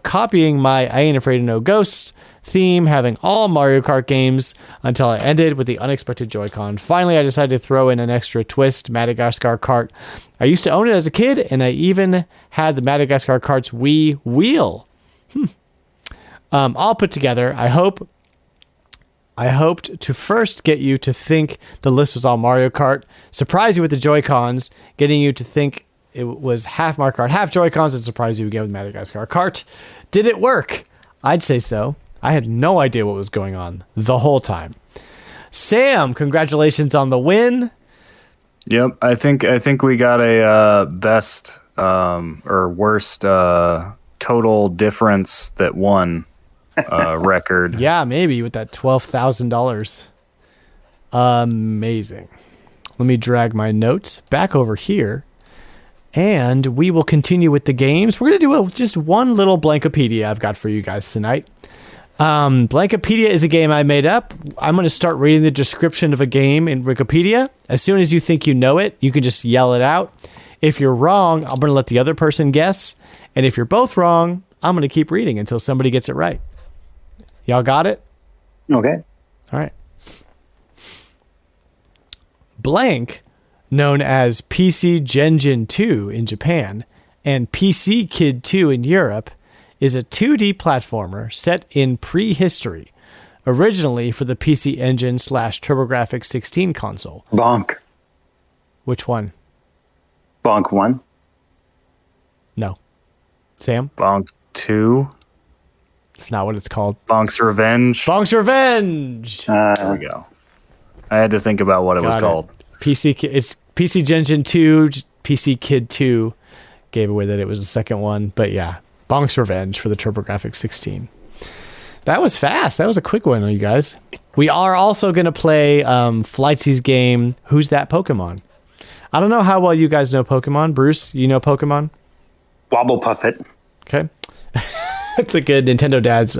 copying my I Ain't Afraid of No Ghosts theme, having all Mario Kart games until I ended with the unexpected Joy-Con. Finally, I decided to throw in an extra twist, Madagascar Kart. I used to own it as a kid, and I even had the Madagascar Kart's Wii wheel. All put together. I hoped to first get you to think the list was all Mario Kart, surprise you with the Joy-Cons, getting you to think it was half Mario Kart, half Joy-Cons, and surprise you again with Madagascar Kart. Did it work? I'd say so. I had no idea what was going on the whole time. Sam, congratulations on the win. Yep. I think we got a best or worst total difference that won record. Yeah, maybe with that $12,000. Amazing. Let me drag my notes back over here. And we will continue with the games. We're going to do just one little Blankopedia I've got for you guys tonight. Blankopedia is a game I made up. I'm going to start reading the description of a game in Wikipedia. As soon as you think you know it, you can just yell it out. If you're wrong, I'm going to let the other person guess. And if you're both wrong, I'm going to keep reading until somebody gets it right. Y'all got it? Okay. All right. Blank, known as PC Genjin 2 in Japan and PC Kid 2 in Europe, is a 2D platformer set in prehistory, originally for the PC Engine / TurboGraphx 16 console. Bonk. Which one? Bonk 1. No. Sam? Bonk 2. It's not what it's called. Bonk's Revenge. Bonk's Revenge! There we go. I had to think about what it was called. It's PC Genjin 2, PC Kid 2 gave away that it was the second one, but yeah. Bonk's Revenge for the TurboGraphx 16. That was fast. That was a quick one, you guys. We are also going to play Flightsy's game, Who's That Pokemon? I don't know how well you guys know Pokemon. Bruce, you know Pokemon? Wobble Puffet. Okay. That's a good Nintendo Dad's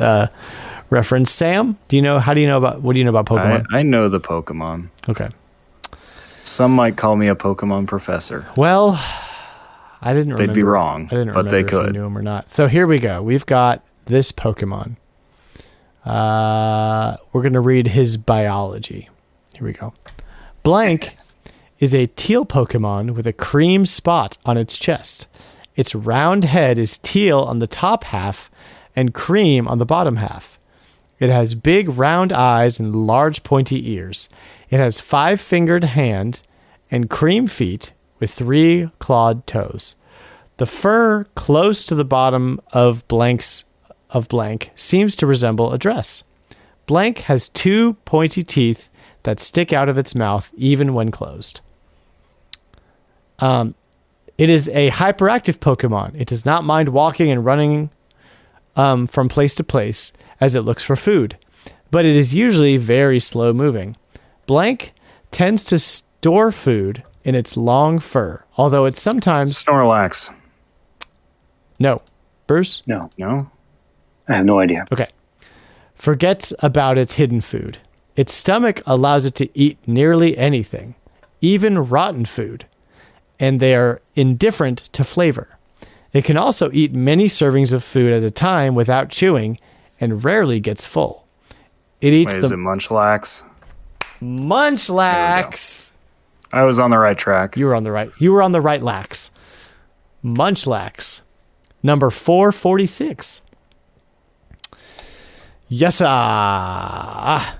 reference. Sam, what do you know about Pokemon? I know the Pokemon. Okay. Some might call me a Pokemon professor. Well, I didn't remember. They'd be wrong, I didn't but they remember if could. you knew him or not. So here we go. We've got this Pokemon. We're going to read his biology. Here we go. Blank is a teal Pokemon with a cream spot on its chest. Its round head is teal on the top half and cream on the bottom half. It has big round eyes and large pointy ears. It has 5-fingered hand and cream feet with 3 clawed toes. The fur close to the bottom of Blank seems to resemble a dress. Blank has 2 pointy teeth that stick out of its mouth even when closed. It is a hyperactive Pokemon. It does not mind walking and running from place to place as it looks for food, but it is usually very slow moving. Blank tends to store food in its long fur, although it sometimes... Snorlax. No. Bruce? No, No? I have no idea. Okay. Forgets about its hidden food. Its stomach allows it to eat nearly anything, even rotten food, and they are indifferent to flavor. It can also eat many servings of food at a time without chewing and rarely gets full. It eats Wait, is it Munchlax? Munchlax. I was on the right track. You were on the right lax. Munchlax. Number 446. Yes, guys,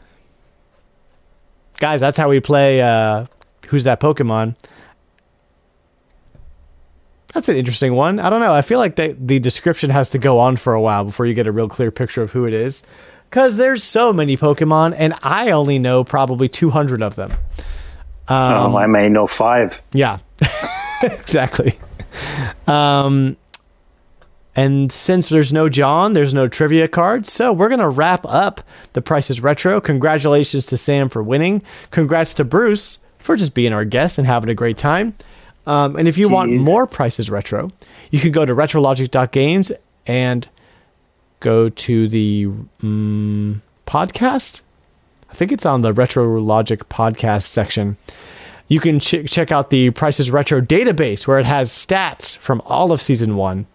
that's how we play Who's That Pokemon? That's an interesting one. I don't know. I feel like the description has to go on for a while before you get a real clear picture of who it is. Because there's so many Pokemon, and I only know probably 200 of them. I may know 5. Yeah, exactly. And since there's no John, there's no trivia cards, so we're going to wrap up the Price is Retro. Congratulations to Sam for winning. Congrats to Bruce for just being our guest and having a great time. And if you want more Price is Retro, you can go to retrologic.games and go to the podcast. I think it's on the RetroLogic podcast section. You can check out the Price is Retro database where it has stats from all of Season 1.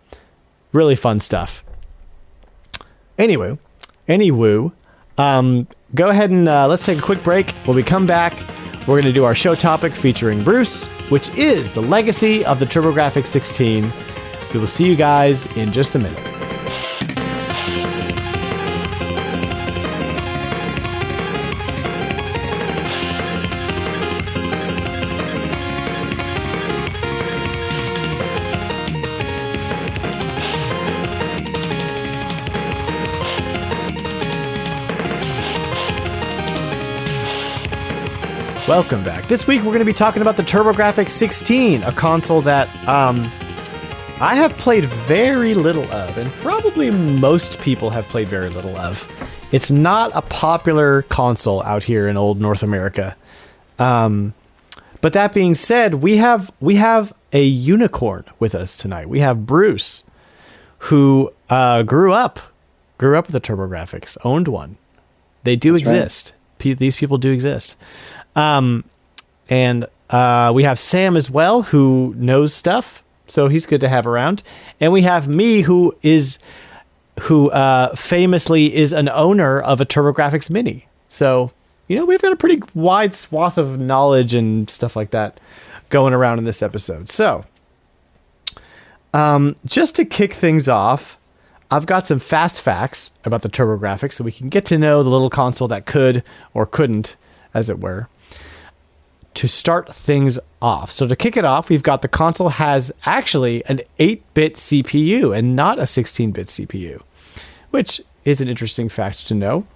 Really fun stuff. Anyway, go ahead and let's take a quick break. When we come back, we're going to do our show topic featuring Bruce, which is the legacy of the TurboGraphx 16. We will see you guys in just a minute. Welcome back. This week we're going to be talking about the TurboGraphx 16, a console that I have played very little of, and probably most people have played very little of. It's not a popular console out here in old North America. But that being said, we have a unicorn with us tonight. We have Bruce, who grew up with the TurboGraphx, owned one. They do exist. Right. These people do exist. And we have Sam as well, who knows stuff, so he's good to have around. And we have me, who famously is an owner of a TurboGraphx Mini. So, we've got a pretty wide swath of knowledge and stuff like that going around in this episode. So, just to kick things off, I've got some fast facts about the TurboGraphx so we can get to know the little console that could or couldn't, as it were, to start things off. So to kick it off, we've got the console has actually an 8-bit CPU and not a 16-bit CPU, which is an interesting fact to know.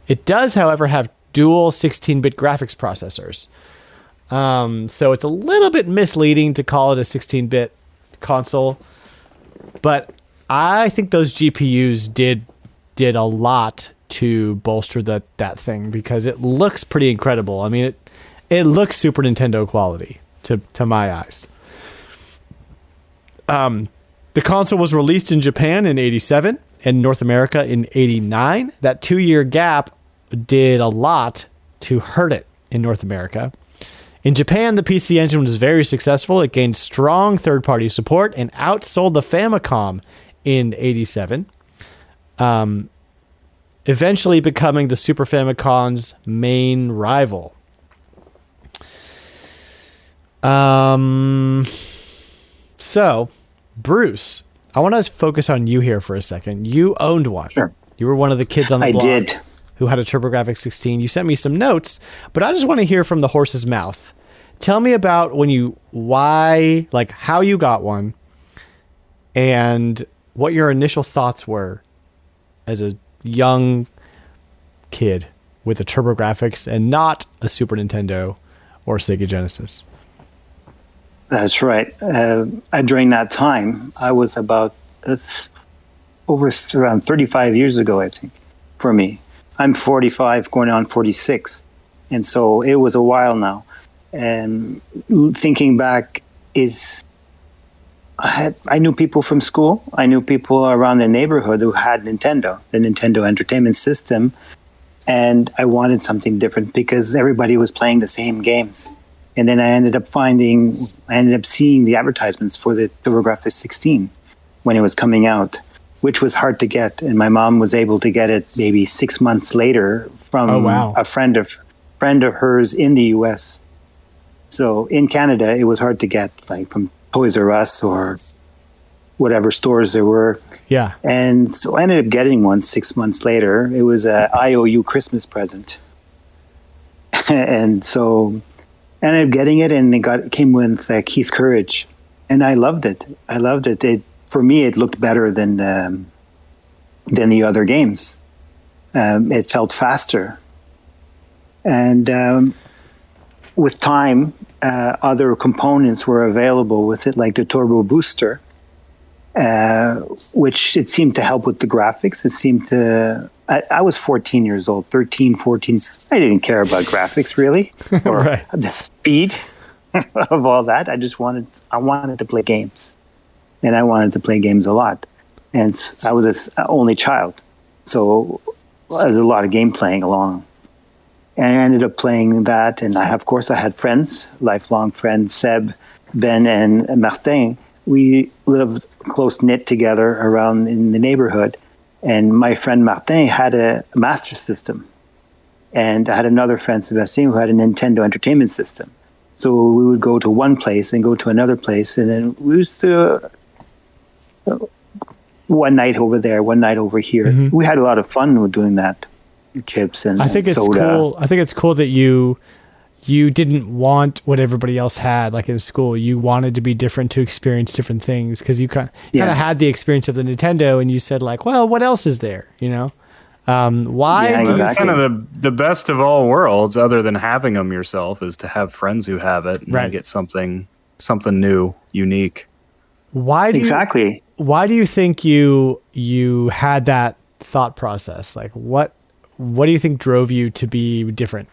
It does, however, have dual 16-bit graphics processors. So it's a little bit misleading to call it a 16-bit console, but I think those GPUs did a lot to bolster that thing because it looks pretty incredible. I mean, it looks Super Nintendo quality to my eyes. The console was released in Japan in 87 and North America in 89. That 2-year gap did a lot to hurt it in North America. In Japan, the PC Engine was very successful. It gained strong third-party support and outsold the Famicom in 87. Eventually becoming the Super Famicom's main rival. So, Bruce, I want to focus on you here for a second. You owned one. Sure. You were one of the kids on the block. I did. Who had a TurboGraphx 16. You sent me some notes, but I just want to hear from the horse's mouth. Tell me about how you got one, and what your initial thoughts were as a young kid with a TurboGraphx and not a Super Nintendo or Sega Genesis. That's right. During that time, I was around 35 years ago, I think, for me. I'm 45, going on 46. And so it was a while now. And thinking back I knew people from school. I knew people around the neighborhood who had the Nintendo Entertainment System, and I wanted something different because everybody was playing the same games. And then I ended up seeing the advertisements for the TurboGraphx 16 when it was coming out, which was hard to get. And my mom was able to get it maybe 6 months later from a friend of hers in the US. So in Canada, it was hard to get, like from Toys R Us or whatever stores there were. Yeah. And so I ended up getting one 6 months later. It was a IOU Christmas present. And so I ended up getting it, and it came with Keith Courage. And I loved it. For me, it looked better than the other games. It felt faster. And with time, other components were available with it, like the Turbo Booster, which it seemed to help with the graphics. It seemed to... I was 14 years old, 13, 14. I didn't care about graphics, really, or the speed of all that. I wanted to play games, and I wanted to play games a lot. And I was an only child, so there's a lot of game playing along. And I ended up playing that, and of course I had friends, lifelong friends, Seb, Ben, and Martin. We lived close-knit together around in the neighborhood, and my friend Martin had a Master System, and I had another friend, Sebastien, who had a Nintendo Entertainment System. So we would go to one place and go to another place, and then we used to one night over there, one night over here. Mm-hmm. We had a lot of fun with doing that. Chips and soda. Cool. I think it's cool that you didn't want what everybody else had, like in school. You wanted to be different, to experience different things, because you kind of had the experience of the Nintendo, and you said, like, well, what else is there? You know, why? Yeah, exactly. It's kind of the best of all worlds, other than having them yourself, is to have friends who have it and get something new, unique. Why do you think you had that thought process? Like, what do you think drove you to be different?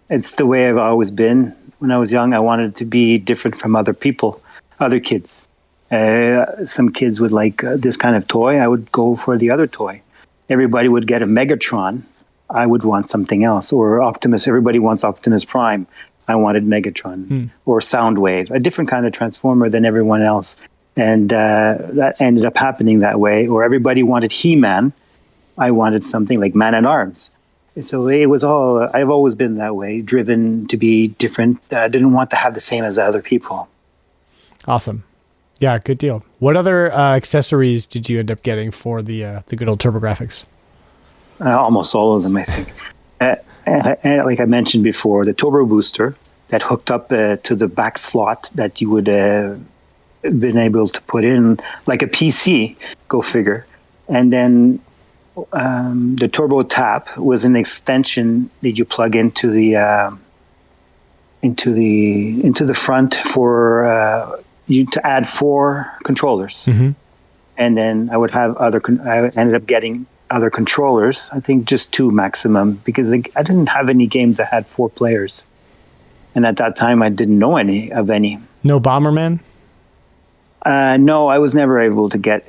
It's the way I've always been. When I was young, I wanted to be different from other people, other kids. Some kids would like this kind of toy. I would go for the other toy. Everybody would get a Megatron. I would want something else. Or Optimus. Everybody wants Optimus Prime. I wanted Megatron. Or Soundwave, a different kind of Transformer than everyone else. And that ended up happening that way. Or everybody wanted He-Man. I wanted something like Man-at-Arms. So it was all, I've always been that way, driven to be different. I didn't want to have the same as the other people. Awesome. Yeah, good deal. What other accessories did you end up getting for the good old TurboGraphx? Almost all of them, I think. And like I mentioned before, the Turbo Booster that hooked up to the back slot that you would been able to put in, like a PC, go figure. And then the Turbo Tap was an extension that you plug into the front for you to add 4 controllers. Mm-hmm. And then I ended up getting other controllers. I think just 2 maximum, because I didn't have any games that had 4 players, and at that time I didn't know any. No Bomberman. No, I was never able to catch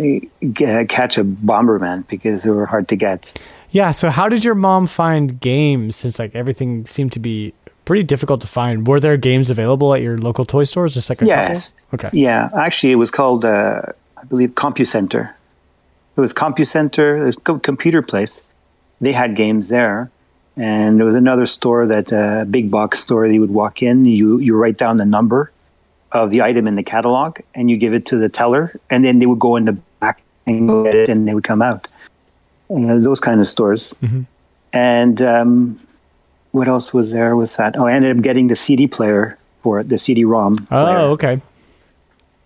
a Bomberman because they were hard to get. Yeah, so how did your mom find games, since like everything seemed to be pretty difficult to find? Were there games available at your local toy stores? Just like yes. Couple? Okay. Yeah, actually it was called, I believe, CompuCenter. It was CompuCenter, it was a computer place. They had games there. And there was another store, that big box store that you would walk in, you write down the number of the item in the catalog, and you give it to the teller, and then they would go in the back and go get it, and they would come out. Those kind of stores. Mm-hmm. And what else was there with that? Oh, I ended up getting the CD player for it, the CD-ROM player. Oh, okay.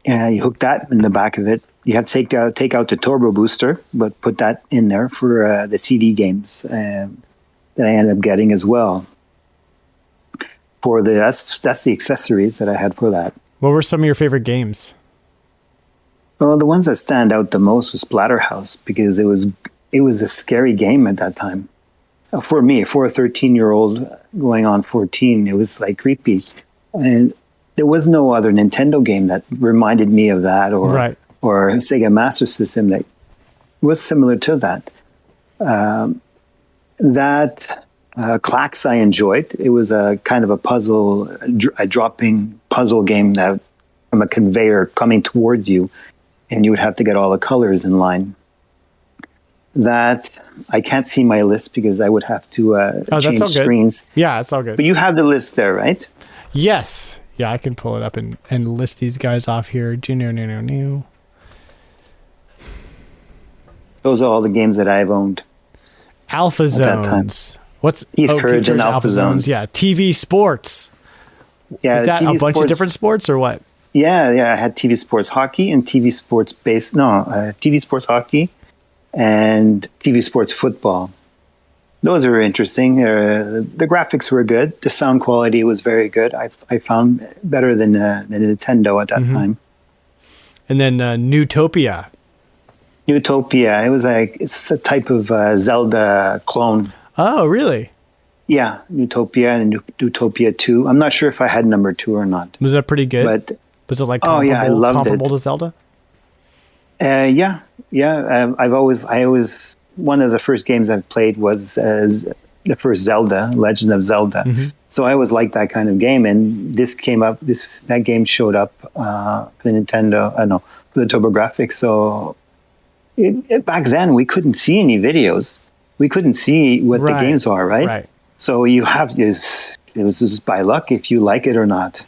Yeah, you hook that in the back of it. You have to take out the Turbo Booster, but put that in there for the CD games that I ended up getting as well. That's the accessories that I had for that. What were some of your favorite games? Well, the ones that stand out the most was Splatterhouse, because it was a scary game at that time. For me, for a 13-year-old going on 14, it was like creepy. And there was no other Nintendo game that reminded me of that, or Right. or Sega Master System that was similar to that. Clax I enjoyed. It was a kind of a puzzle, a dropping puzzle game that from a conveyor coming towards you, and you would have to get all the colors in line. That I can't see my list because I would have to change all good. screens. Yeah, it's all good. But you have the list there, right? Yes. Yeah, I can pull it up and list these guys off here. Those are all the games that I've owned. Alpha that time. Zones. What's Keith Courage and Alpha Zones. Yeah, TV Sports. Yeah, Is that TV a bunch of sports, different sports or what? Yeah. I had TV Sports Hockey and TV Sports TV Sports Hockey and TV Sports Football. Those were interesting. The graphics were good. The sound quality was very good. I found better than Nintendo at that time. And then Newtopia. Utopia. It's a type of Zelda clone. Oh, really? Yeah, Utopia and Utopia 2. I'm not sure if I had number 2 or not. Was that pretty good? But was it like I loved comparable it. to Zelda? Yeah. I always one of the first games I've played was the first Zelda, Legend of Zelda. Mm-hmm. So I always liked that kind of game, and this came up. That game showed up for the Nintendo. For the TurboGraphx. So back then we couldn't see any videos. We couldn't see what the games are, right? Right. So it was just by luck if you like it or not.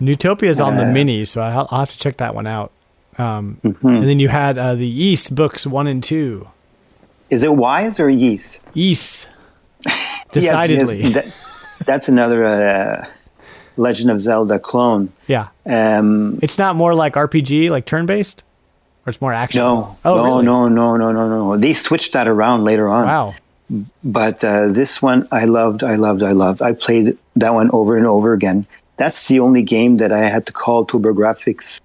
Newtopia is on the mini, so I'll have to check that one out. And then you had the East books 1 and 2. Is it Wise or Yeast? East. Decidedly. Yes. That's another Legend of Zelda clone. Yeah. It's not more like RPG, like turn-based? Or it's more action? No. Really? No. They switched that around later on. Wow. But this one I loved. I played that one over and over again. That's the only game that I had to call TurboGraphx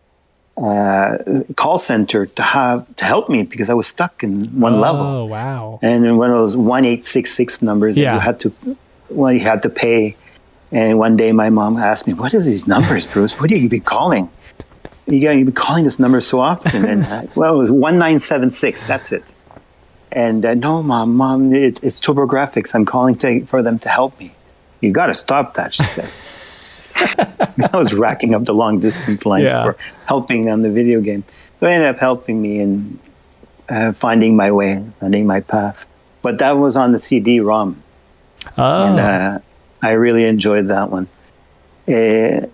call center to help me because I was stuck in one level. Oh, wow. And in one of those 1866 numbers that you had to pay. And one day my mom asked me, "What is these numbers, Bruce? What do you be calling? You be calling this number so often?" And it was 1976. That's it. And no, mom, it's TurboGraphx. I'm calling for them to help me. You got to stop that, she says. I was racking up the long distance line for helping on the video game. So it ended up helping me in finding my way, finding my path. But that was on the CD-ROM. Oh. And I really enjoyed that one. There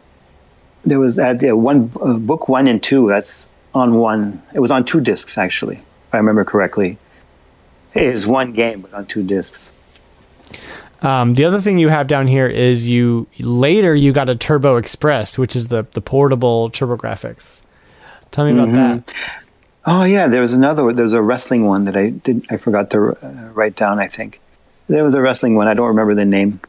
was book 1 and 2. That's on one. It was on 2 discs, actually, if I remember correctly. It is one game, but on 2 discs. The other thing you have down here is you got a Turbo Express, which is the portable TurboGraphx. Tell me about that. Oh yeah, there's a wrestling one that I forgot to write down. I think there was a wrestling one. I don't remember the name.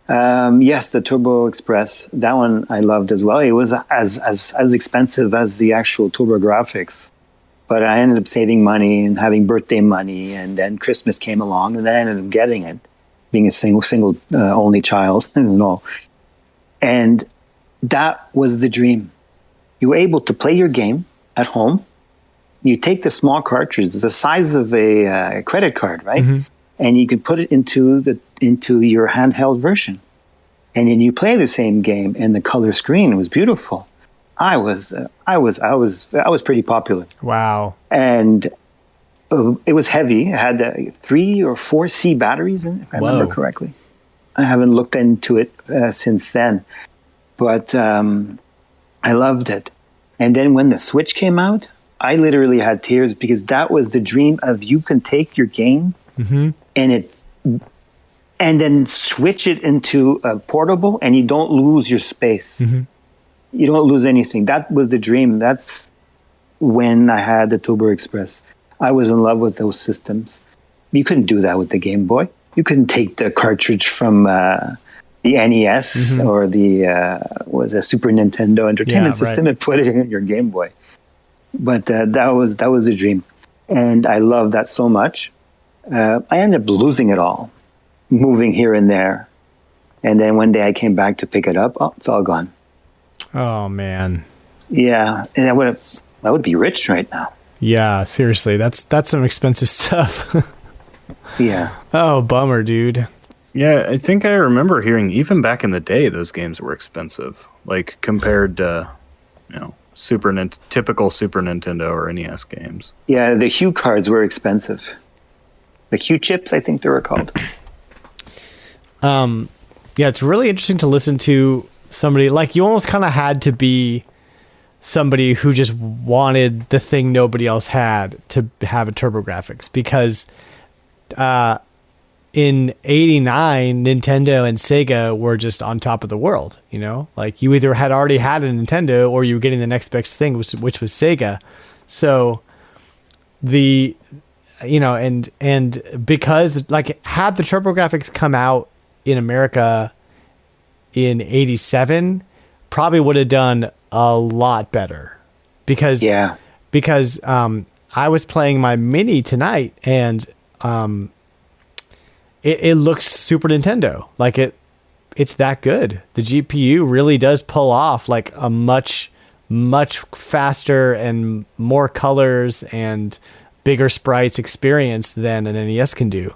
Yes, the Turbo Express. That one I loved as well. It was as expensive as the actual TurboGraphx, but I ended up saving money and having birthday money, and then Christmas came along, and then I ended up getting it. Being a single only child and all. And that was the dream. You were able to play your game at home. You take the small cartridge, the size of a credit card, right? Mm-hmm. And you can put it into your handheld version. And then you play the same game, and the color screen was beautiful. I was pretty popular. Wow. And it was heavy. It had 3 or 4 C batteries in it, if I remember correctly. I haven't looked into it since then. But I loved it. And then when the Switch came out, I literally had tears because that was the dream of you can take your game and then switch it into a portable and you don't lose your space. Mm-hmm. You don't lose anything. That was the dream. That's when I had the Turbo Express. I was in love with those systems. You couldn't do that with the Game Boy. You couldn't take the cartridge from the NES or the Super Nintendo Entertainment System and put it in your Game Boy. But that was a dream, and I loved that so much. I ended up losing it all, moving here and there, and then one day I came back to pick it up. Oh, it's all gone. Oh man. Yeah, and I would be rich right now. Yeah, seriously, that's some expensive stuff. Yeah. Oh, bummer, dude. Yeah, I think I remember hearing even back in the day those games were expensive, like compared to, typical Super Nintendo or NES games. Yeah, the Hue cards were expensive. The Hue chips, I think they were called. Yeah, it's really interesting to listen to somebody like you. Almost kind of had to be somebody who just wanted the thing nobody else had to have a TurboGraphx, because in '89 Nintendo and Sega were just on top of the world. Like you either had already had a Nintendo or you were getting the next best thing, which was Sega. So and because like had the TurboGraphx come out in America in '87, probably would have done a lot better, because I was playing my Mini tonight, and it looks Super Nintendo. Like it's that good. The GPU really does pull off like a much faster and more colors and bigger sprites experience than an NES can do.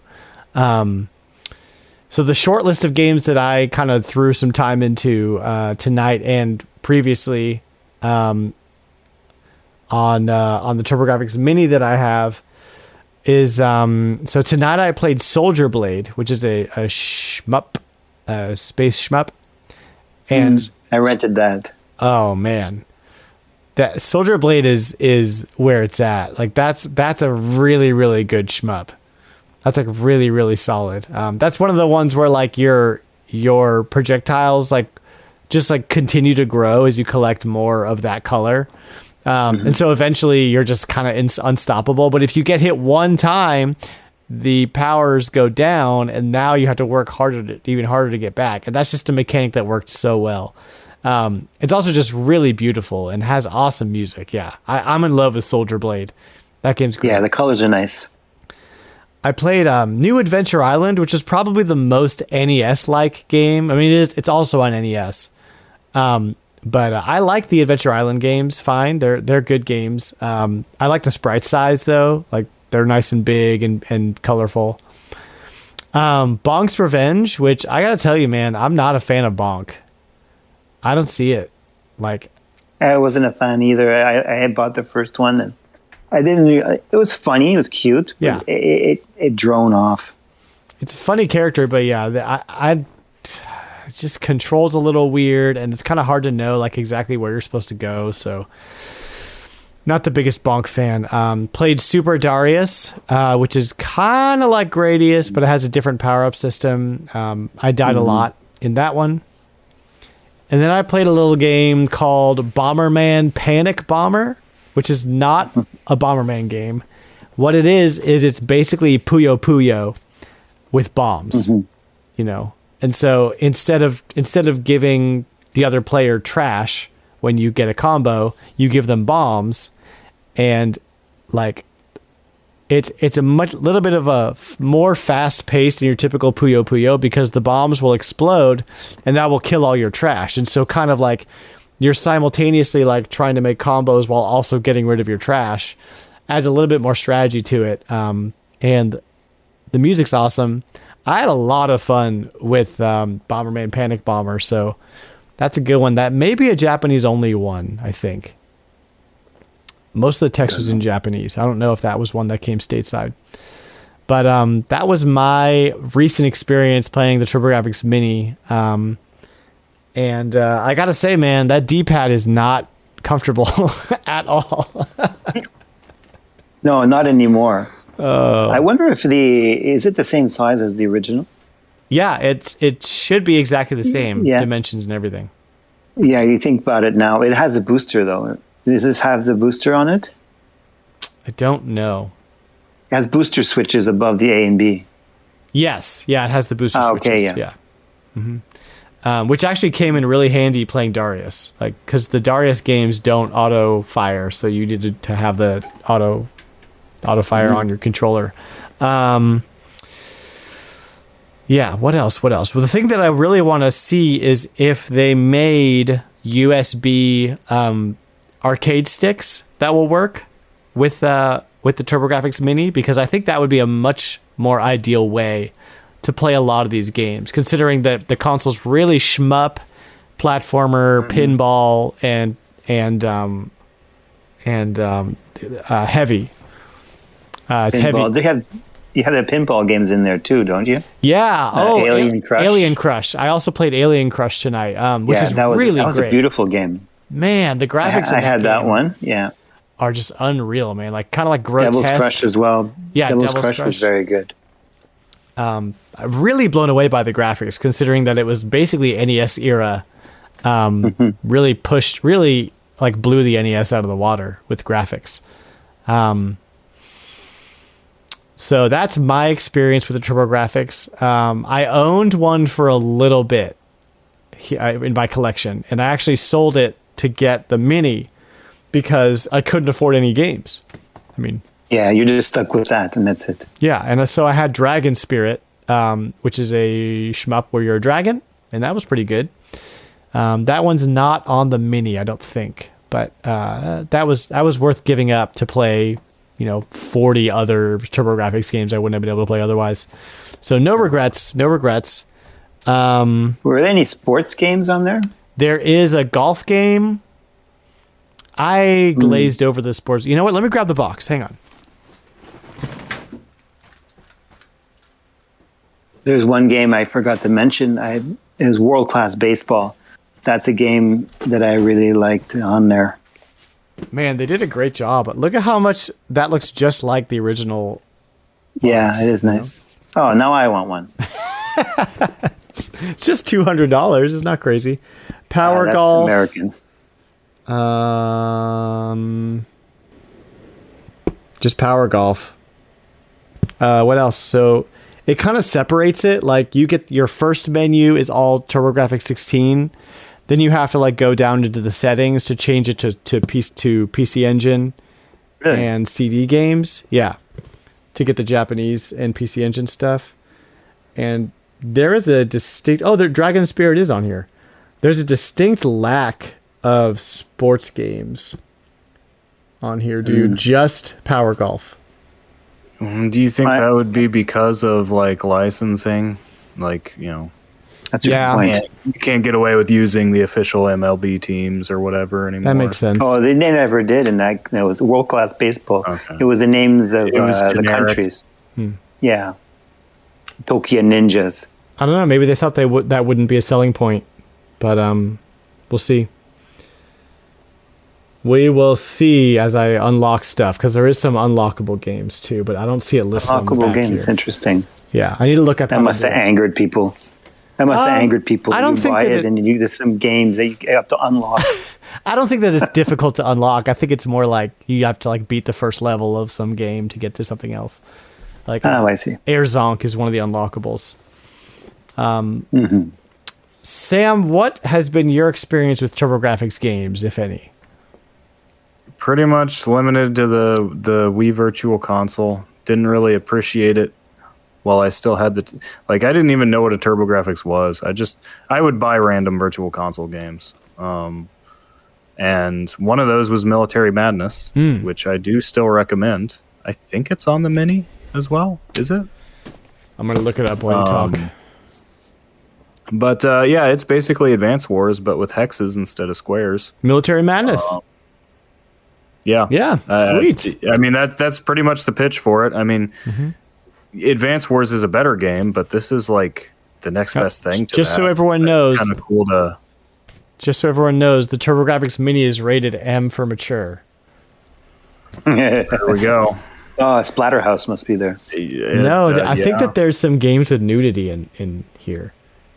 So the short list of games that I kind of threw some time into tonight and previously on the TurboGraphx Mini that I have is so tonight I played Soldier Blade, which is a shmup, space shmup, and I rented that. Oh man, that Soldier Blade is where it's at. Like that's a really, really good shmup. That's like really, really solid. That's one of the ones where like your projectiles like just like continue to grow as you collect more of that color. And so eventually you're just kind of unstoppable. But if you get hit one time, the powers go down, and now you have to work even harder to get back. And that's just a mechanic that worked so well. It's also just really beautiful and has awesome music. Yeah, I'm in love with Soldier Blade. That game's great. Yeah, the colors are nice. I played New Adventure Island, which is probably the most NES-like game. I mean, it's also on NES. But I like the Adventure Island games fine. They're good games. I like the sprite size, though. Like, they're nice and big and colorful. Bonk's Revenge, which I gotta tell you, man, I'm not a fan of Bonk. I don't see it. Like, I wasn't a fan either. I had bought the first one, and I didn't. It was funny. It was cute. Yeah. It drone off. It's a funny character, but yeah, it just controls a little weird, and it's kind of hard to know like exactly where you're supposed to go. So, not the biggest Bonk fan. Played Super Darius, which is kind of like Gradius, but it has a different power up system. I died a lot in that one. And then I played a little game called Bomberman Panic Bomber, which is not a Bomberman game. What it is it's basically Puyo Puyo with bombs, And so instead of giving the other player trash when you get a combo, you give them bombs, and like it's a little bit of a more fast paced than your typical Puyo Puyo, because the bombs will explode and that will kill all your trash. And so kind of like you're simultaneously like trying to make combos while also getting rid of your trash. Adds a little bit more strategy to it. And the music's awesome. I had a lot of fun with Bomberman Panic Bomber, so that's a good one. That may be a Japanese only one, I think. Most of the text was in Japanese. I don't know if that was one that came stateside. But that was my recent experience playing the TurboGraphx Mini. And I gotta say, man, that D-pad is not comfortable at all. No, not anymore. I wonder if is it the same size as the original? Yeah, it should be exactly the same dimensions and everything. Yeah, you think about it now. It has a booster, though. Does this have the booster on it? I don't know. It has booster switches above the A and B. Yes. Yeah, it has the booster switches. Okay, yeah. Mm-hmm. Which actually came in really handy playing Darius. Like, because the Darius games don't auto fire, so you needed to have the auto fire on your controller. Yeah, what else? Well, the thing that I really want to see is if they made USB arcade sticks that will work with the TurboGraphx Mini, because I think that would be a much more ideal way to play a lot of these games, considering that the console's really shmup, platformer, pinball, and heavy. It's Pinball. heavy. You have the pinball games in there too, don't you? Yeah. Alien Crush. Alien Crush. I also played Alien Crush tonight, which is really that was great. a beautiful game. Man, the graphics I in had that game one. Yeah. are just unreal, man. Like kind of like grotesque. Devil's Crush as well. Yeah, Devil's Crush was very good. I'm really blown away by the graphics, considering that it was basically NES era. Really blew the NES out of the water with graphics. So that's my experience with the TurboGraphx. I owned one for a little bit in my collection, and I actually sold it to get the Mini because I couldn't afford any games. I mean, yeah, you're just stuck with that, and that's it. Yeah, and so I had Dragon Spirit, which is a shmup where you're a dragon, and that was pretty good. That one's not on the Mini, I don't think, but that was worth giving up to play, 40 other TurboGraphx games I wouldn't have been able to play otherwise. So no regrets. Were there any sports games on there? There is a golf game. I glazed over the sports. You know what? Let me grab the box. Hang on. There's one game I forgot to mention. It was World Class Baseball. That's a game that I really liked on there. Man, they did a great job. Look at how much that looks just like the original. Yeah, box, it is nice. Oh, now I want one. Just $200. It's not crazy. Power that's Golf. American. Just Power Golf. What else? So it kind of separates it. Like you get your first menu is all TurboGraphx 16. Then you have to go down into the settings to change it to PC Engine and CD games. Yeah, to get the Japanese and PC Engine stuff. And there is a distinct. Oh, the Dragon Spirit is on here. There's a distinct lack of sports games on here, dude. Just Power Golf. Do you think that would be because of licensing? That's your point. You can't get away with using the official MLB teams or whatever anymore. That makes sense. Oh, they never did, and that it was World Class Baseball. Okay. It was the names of the generic. countries. Yeah, Tokyo Ninjas. I don't know. Maybe they thought that wouldn't be a selling point, but we'll see. We will see as I unlock stuff, because there is some unlockable games too, but I don't see it listed. Unlockable games, interesting. Yeah, I need to look up. That must have angered people. I don't think buy that it, and there's some games that you have to unlock. I don't think that it's difficult to unlock. I think it's more like you have to beat the first level of some game to get to something else. I see. Air Zonk is one of the unlockables. Sam, what has been your experience with TurboGraphx games, if any? Pretty much limited to the Wii Virtual Console. Didn't really appreciate it while I still had I didn't even know what a TurboGraphx was. I would buy random Virtual Console games. And one of those was Military Madness, which I do still recommend. I think it's on the Mini as well. Is it? I'm going to look it up while you talk. But yeah, it's basically Advance Wars, but with hexes instead of squares. Military Madness. Yeah. Sweet. I mean, that's pretty much the pitch for it. I mean, Advance Wars is a better game, but this is the next best thing to just so everyone knows. Kind of cool to. Just so everyone knows, the TurboGraphx Mini is rated M for mature. There we go. Oh, Splatterhouse must be there. I think that there's some games with nudity in here,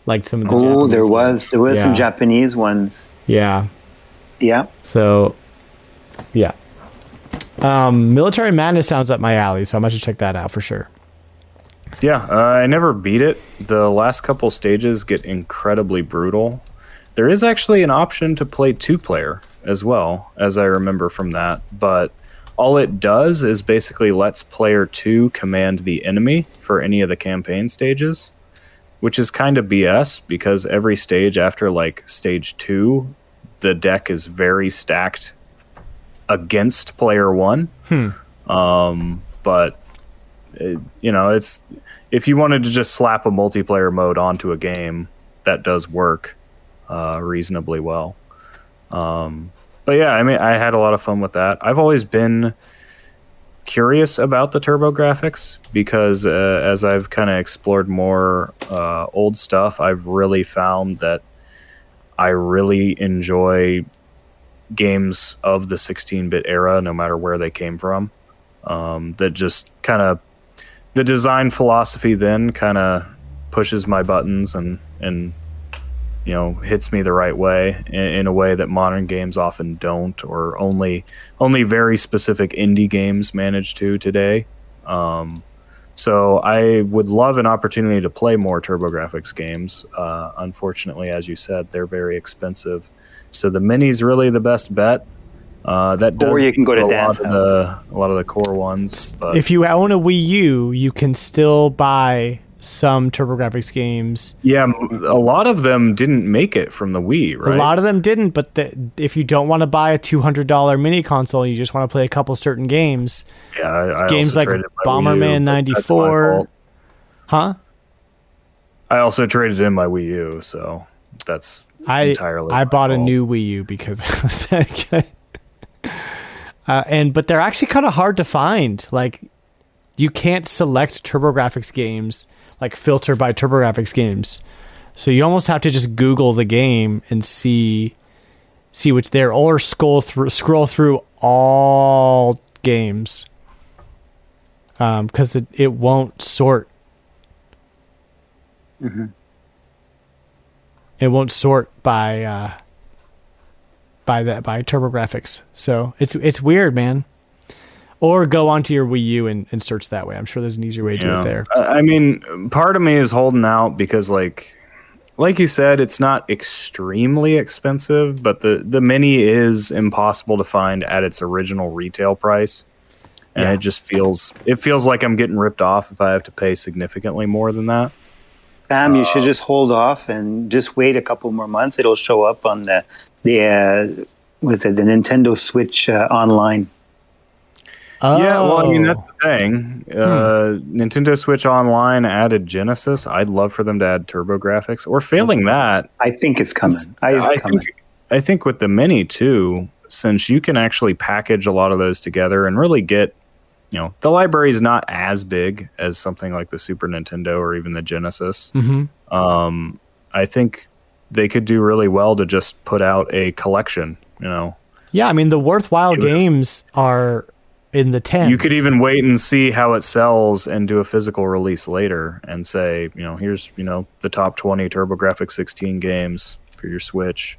like some of the. Oh, Japanese there was games. some Japanese ones. Yeah. Yeah. So, yeah. Military Madness sounds up my alley, so I'm going to check that out for sure. Yeah, I never beat it. The last couple stages get incredibly brutal. There is actually an option to play 2-player as well, as I remember from that, but all it does is basically lets player 2 command the enemy for any of the campaign stages, which is kind of BS because every stage after stage 2 the deck is very stacked against player one. But it's if you wanted to just slap a multiplayer mode onto a game, that does work reasonably well. But yeah, I mean, I had a lot of fun with that. I've always been curious about the TurboGraphx because as I've kind of explored more old stuff, I've really found that I really enjoy games of the 16-bit era, no matter where they came from. That just kind of the design philosophy then kind of pushes my buttons and hits me the right way in a way that modern games often don't, or only very specific indie games manage to today. So I would love an opportunity to play more TurboGraphx games. Unfortunately, as you said, they're very expensive. So the mini's really the best bet. That does, or you can go to a Dance lot House. a lot of the core ones. But If you own a Wii U, you can still buy some TurboGraphx games. yeah, a lot of them didn't make it from the Wii, right? A lot of them didn't, but if you don't want to buy a $200 mini console, you just want to play a couple certain games. Yeah, I games also like traded my Wii U, Bomberman but that's my 94. fault. Huh? I also traded in my Wii U, so that's entirely I my bought a fault. new Wii U because it was that good. But they're actually kind of hard to find. Like, you can't select TurboGraphx games, like filter by TurboGraphx games. So you almost have to just Google the game and see what's there, or scroll through all games, because it won't sort. It won't sort by TurboGraphx. So it's weird, man. Or go onto your Wii U and search that way. I'm sure there's an easier way to do it there. I mean, part of me is holding out because, like you said, it's not extremely expensive, but the mini is impossible to find at its original retail price, and it just feels like I'm getting ripped off if I have to pay significantly more than that. Sam, you should just hold off and just wait a couple more months. It'll show up on the Nintendo Switch online. Oh. Yeah, well, I mean, that's the thing. Nintendo Switch Online added Genesis. I'd love for them to add TurboGraphx. Or failing that, I think it's coming. I think with the Mini, too, since you can actually package a lot of those together and really get, the library is not as big as something like the Super Nintendo or even the Genesis. I think they could do really well to just put out a collection, Yeah, I mean, the worthwhile games are in the 10s. You could even wait and see how it sells and do a physical release later and say, here's, the top 20 TurboGraphx 16 games for your Switch.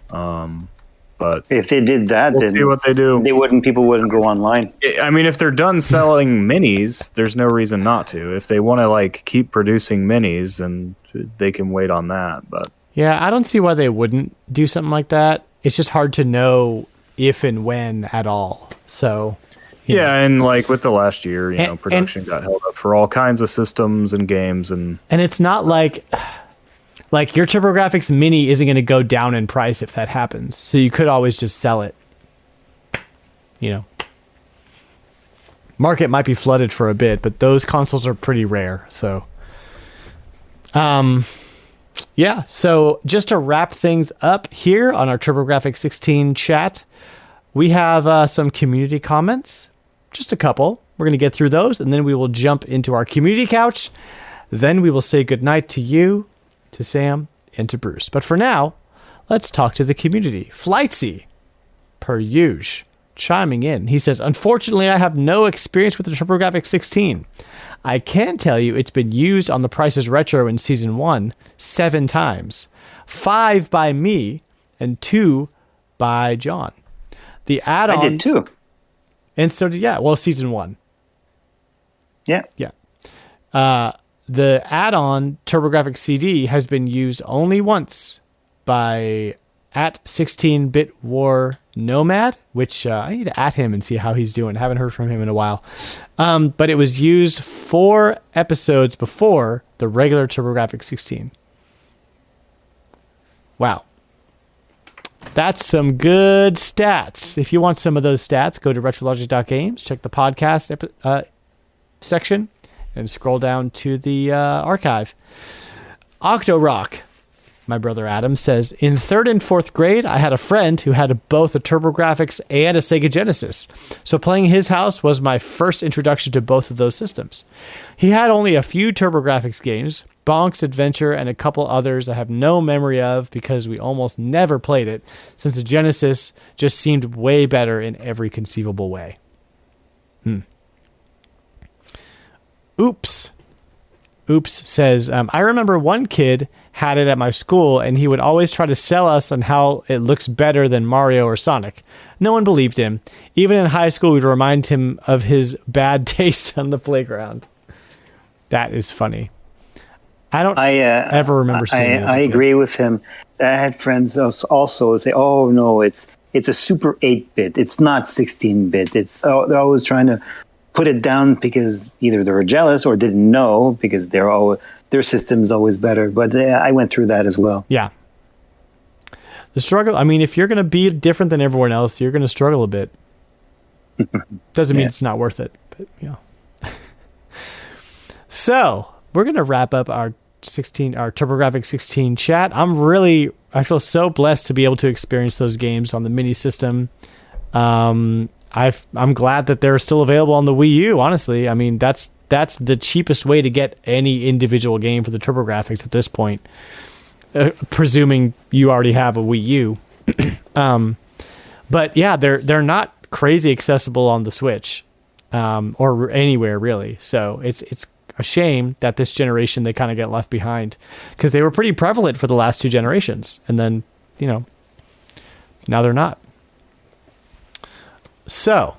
But if they did that, we'll then see what they do. People wouldn't go online. I mean, if they're done selling minis, there's no reason not to. If they want to keep producing minis, then they can wait on that. But yeah, I don't see why they wouldn't do something like that. It's just hard to know if and when at all. So and with the last year, production got held up for all kinds of systems and games, and it's not like your TurboGraphx Mini isn't going to go down in price if that happens. So you could always just sell it. Market might be flooded for a bit, but those consoles are pretty rare. So, yeah. So just to wrap things up here on our TurboGraphx 16 chat, we have some community comments, just a couple. We're going to get through those, and then we will jump into our community couch. Then we will say goodnight to you, to Sam, and to Bruce. But for now, let's talk to the community. Flightsy, per usual, chiming in. He says, unfortunately, I have no experience with the TurboGraphx 16. I can tell you it's been used on The Price is Retro in Season 1 7 times. 5 by me, and 2 by John. The add-on... I did too. And so did, Season 1. Yeah. Yeah. The add-on TurboGraphx CD has been used only once by @16bit War Nomad, which I need to him and see how he's doing. Haven't heard from him in a while. But it was used 4 episodes before the regular TurboGraphx 16. Wow. That's some good stats. If you want some of those stats, go to retrologic.games, check the podcast section, and scroll down to the archive. Octorock, my brother Adam, says, in 3rd and 4th grade, I had a friend who had both a TurboGraphx and a Sega Genesis. So playing his house was my first introduction to both of those systems. He had only a few TurboGraphx games, Bonk's Adventure and a couple others I have no memory of because we almost never played it, since the Genesis just seemed way better in every conceivable way. Oops says, I remember one kid had it at my school, and he would always try to sell us on how it looks better than Mario or Sonic. No one believed him. Even in high school, we'd remind him of his bad taste on the playground. That is funny. I don't ever remember seeing it. I agree with him. I had friends also say, "Oh no, it's a Super 8-bit. It's not 16-bit." They're always trying to put it down because either they were jealous or didn't know because their system's always better. But I went through that as well. Yeah. The struggle. I mean, if you're going to be different than everyone else, you're going to struggle a bit. Doesn't mean it's not worth it, but So we're going to wrap up our TurboGraphx 16 chat. I feel so blessed to be able to experience those games on the mini system. I'm glad that they're still available on the Wii U, honestly. I mean, that's the cheapest way to get any individual game for the TurboGraphx at this point, presuming you already have a Wii U. But yeah, they're not crazy accessible on the Switch, or anywhere really. So it's a shame that this generation they kind of get left behind, because they were pretty prevalent for the last 2 generations, and then now they're not. So,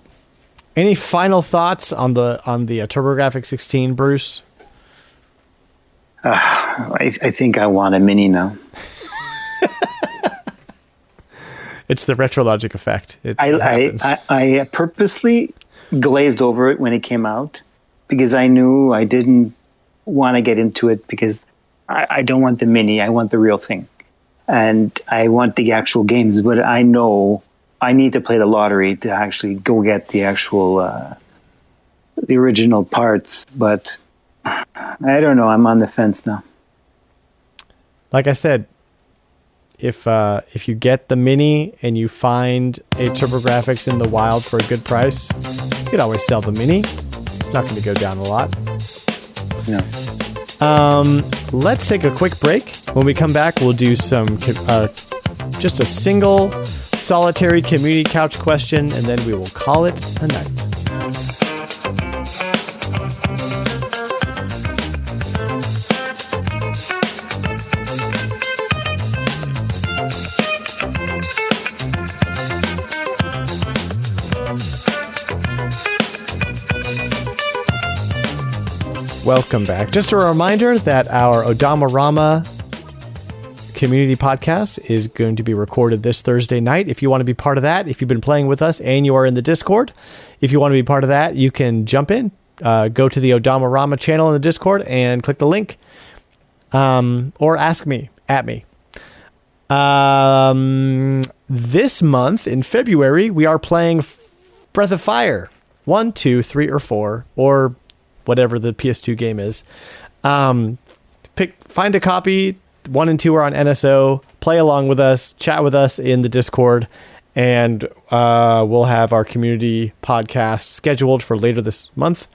any final thoughts on the TurboGraphx 16, Bruce? I think I want a mini now. It's the RetroLogic effect. I purposely glazed over it when it came out because I knew I didn't want to get into it because I don't want the mini. I want the real thing. And I want the actual games, but I know I need to play the lottery to actually go get the actual, the original parts. But I don't know. I'm on the fence now. Like I said, if you get the mini and you find a TurboGraphx in the wild for a good price, you could always sell the mini. It's not going to go down a lot. No. Let's take a quick break. When we come back, we'll do some just a single solitary community couch question, and then we will call it a night. Welcome back. Just a reminder that our Odama-rama community podcast is going to be recorded this Thursday night. If you want to be part of that, if you've been playing with us and you are in the Discord, if you want to be part of that, you can jump in, go to the Odama-rama channel in the Discord and click the link, or ask me at me. This month in February, we are playing Breath of Fire 1, 2, 3, or 4, or whatever the PS2 game is. Find a copy. 1 and 2 are on NSO. Play along with us. Chat with us in the Discord. And we'll have our community podcast scheduled for later this month.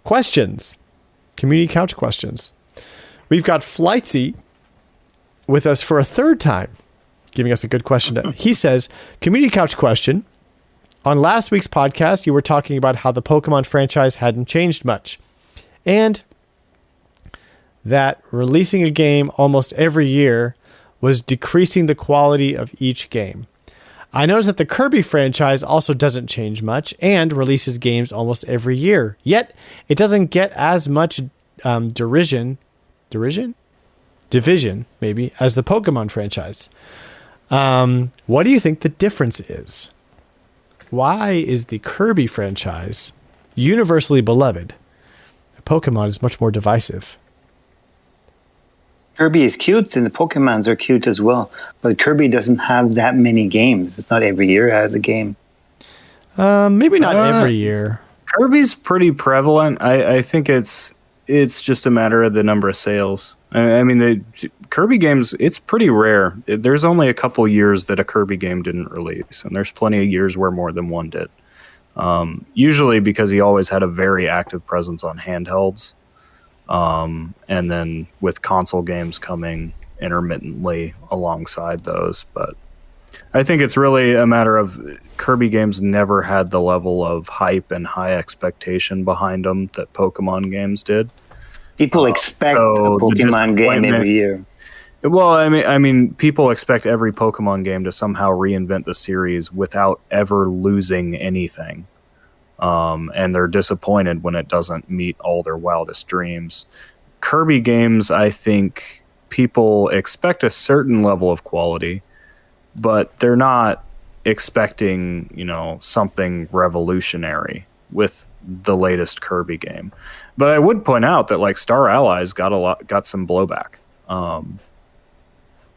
Questions. Community couch questions. We've got Flightsy with us for a third time, giving us a good question. He says, community couch question. On last week's podcast, you were talking about how the Pokemon franchise hadn't changed much, and that releasing a game almost every year was decreasing the quality of each game. I noticed that the Kirby franchise also doesn't change much and releases games almost every year, yet it doesn't get as much division maybe, as the Pokemon franchise. What do you think the difference is? Why is the Kirby franchise universally beloved? Pokemon is much more divisive. Kirby is cute, and the Pokemons are cute as well. But Kirby doesn't have that many games. It's not every year it has a game. Maybe not every year. Kirby's pretty prevalent. I think it's just a matter of the number of sales. I mean, the Kirby games, it's pretty rare. There's only a couple years that a Kirby game didn't release, and there's plenty of years where more than one did. Usually because he always had a very active presence on handhelds. And then with console games coming intermittently alongside those. But I think it's really a matter of Kirby games never had the level of hype and high expectation behind them that Pokemon games did. People expect a Pokemon game every year. Well, I mean, people expect every Pokemon game to somehow reinvent the series without ever losing anything. And they're disappointed when it doesn't meet all their wildest dreams. Kirby games, I think people expect a certain level of quality, but they're not expecting, something revolutionary with the latest Kirby game. But I would point out that like Star Allies got some blowback.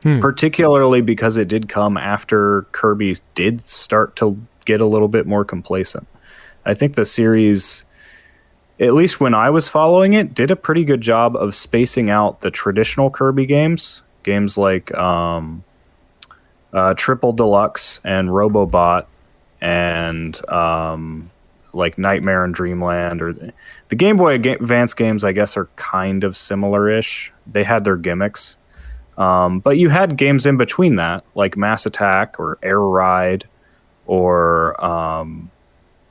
Particularly because it did come after Kirby did start to get a little bit more complacent. I think the series, at least when I was following it, did a pretty good job of spacing out the traditional Kirby games like Triple Deluxe and Robobot and like Nightmare and Dreamland, or the Game Boy Advance games, I guess, are kind of similar-ish. They had their gimmicks. But you had games in between that, like Mass Attack or Air Ride or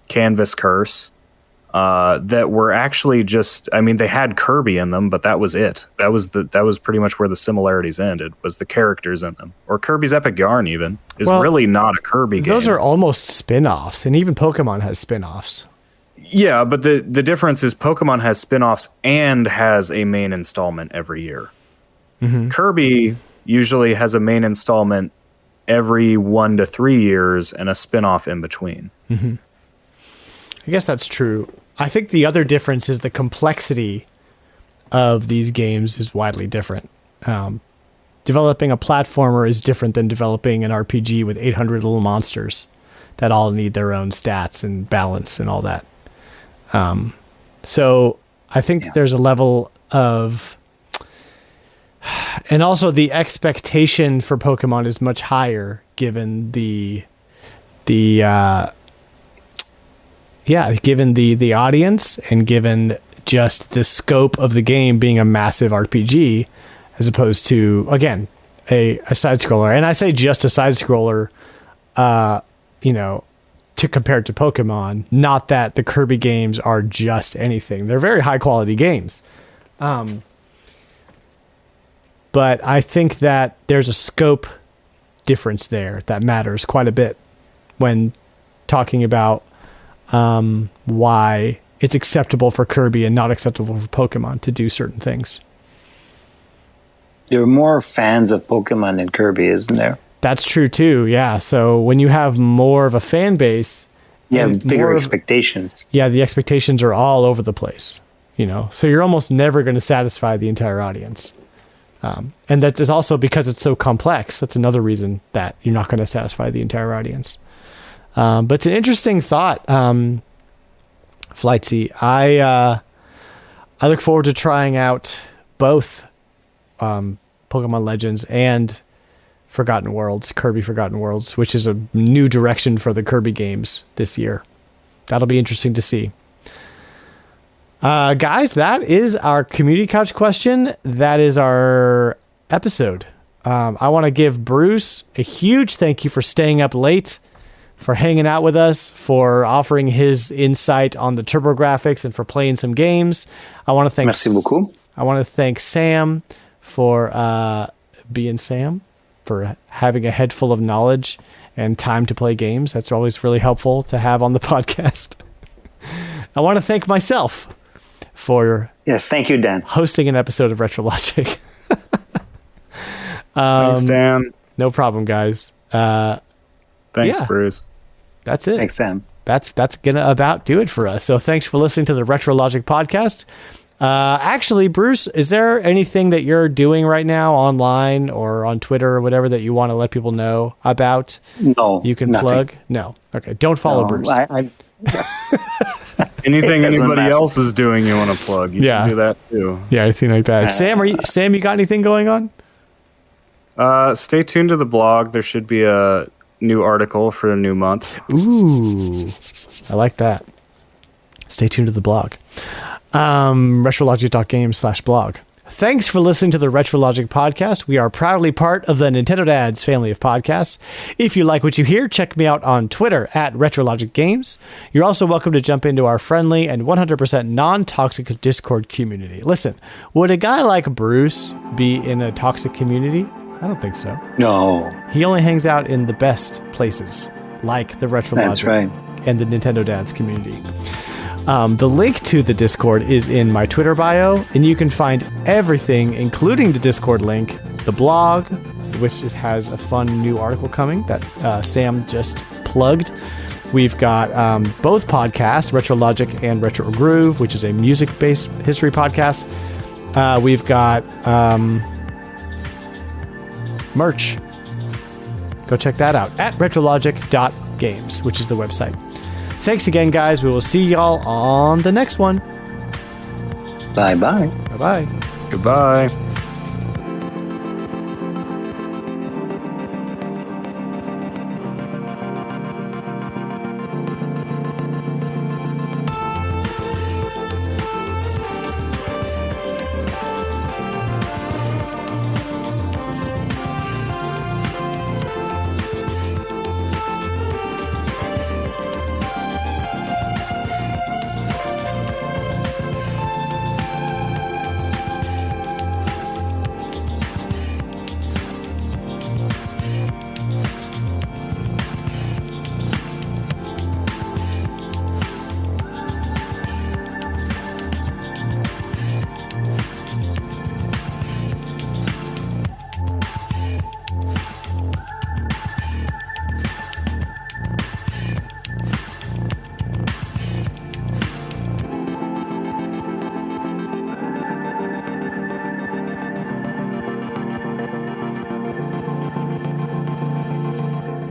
Canvas Curse, that were actually just, they had Kirby in them, but that was it. That was pretty much where the similarities ended, was the characters in them. Or Kirby's Epic Yarn even is really not a Kirby game. Those are almost spin-offs, and even Pokemon has spin-offs. Yeah, but the difference is Pokemon has spin-offs and has a main installment every year. Mm-hmm. Kirby usually has a main installment every 1 to 3 years and a spin-off in between. Mm-hmm. I guess that's true. I think the other difference is the complexity of these games is widely different. Developing a platformer is different than developing an RPG with 800 little monsters that all need their own stats and balance and all that. So I think there's a level of... And also the expectation for Pokemon is much higher given the audience and given just the scope of the game being a massive RPG as opposed to, again, a side scroller. And I say just a side scroller, to compare to Pokemon, not that the Kirby games are just anything. They're very high quality games. But I think that there's a scope difference there that matters quite a bit when talking about why it's acceptable for Kirby and not acceptable for Pokemon to do certain things. There are more fans of Pokemon than Kirby, isn't there? That's true too, yeah. So when you have more of a fan base... You have bigger expectations. The expectations are all over the place, So you're almost never going to satisfy the entire audience. And that is also because it's so complex. That's another reason that you're not going to satisfy the entire audience. But it's an interesting thought, Flightsy. I look forward to trying out both Pokemon Legends and Forgotten Worlds, Kirby Forgotten Worlds, which is a new direction for the Kirby games this year. That'll be interesting to see. Guys, that is our community couch question. That is our episode. I want to give Bruce a huge thank you for staying up late, for hanging out with us, for offering his insight on the TurboGraphx, and for playing some games. I want to thank Merci beaucoup. I want to thank Sam for being Sam, for having a head full of knowledge and time to play games. That's always really helpful to have on the podcast. I want to thank myself for thank you, Dan, hosting an episode of RetroLogic. Thanks, Dan. No problem, guys. Thanks, Bruce. That's it. Thanks, Sam. That's gonna about do it for us. So thanks for listening to the RetroLogic podcast. Actually, Bruce, is there anything that you're doing right now online or on Twitter or whatever that you want to let people know about? No, You can nothing. plug? No. Okay. Don't follow No, Bruce. Anything Doesn't anybody matter. else is doing, you want to plug. You Yeah. can do that too. Yeah, anything like that. Sam, you got anything going on? Stay tuned to the blog. There should be a new article for a new month. Ooh, I like that. Stay tuned to the blog. RetroLogic.games/blog. Thanks for listening to the RetroLogic podcast. We are proudly part of the Nintendo Dads family of podcasts. If you like what you hear, check me out on Twitter at RetroLogic Games. You're also welcome to jump into our friendly and 100% non-toxic Discord community. Listen, would a guy like Bruce be in a toxic community? I don't think so. No, He only hangs out in the best places, like the RetroLogic that's right. and the Nintendo Dads community. The link to the Discord is in my Twitter bio, and you can find everything, including the Discord link, the blog, which has a fun new article coming that Sam just plugged. We've got both podcasts, RetroLogic and Retro Groove, which is a music-based history podcast. We've got merch. Go check that out at retrologic.games, which is the website. Thanks again, guys. We will see y'all on the next one. Bye-bye. Bye-bye. Goodbye.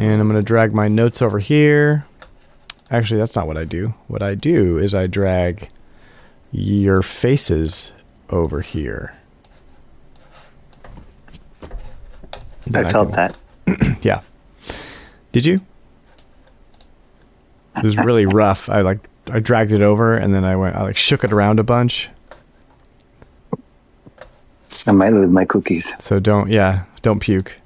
And I'm going to drag my notes over here. Actually, that's not what I do. What I do is I drag your faces over here. Then I felt can- that. Yeah. Did you? It was really rough. I dragged it over and then I shook it around a bunch. I might lose my cookies. So don't puke.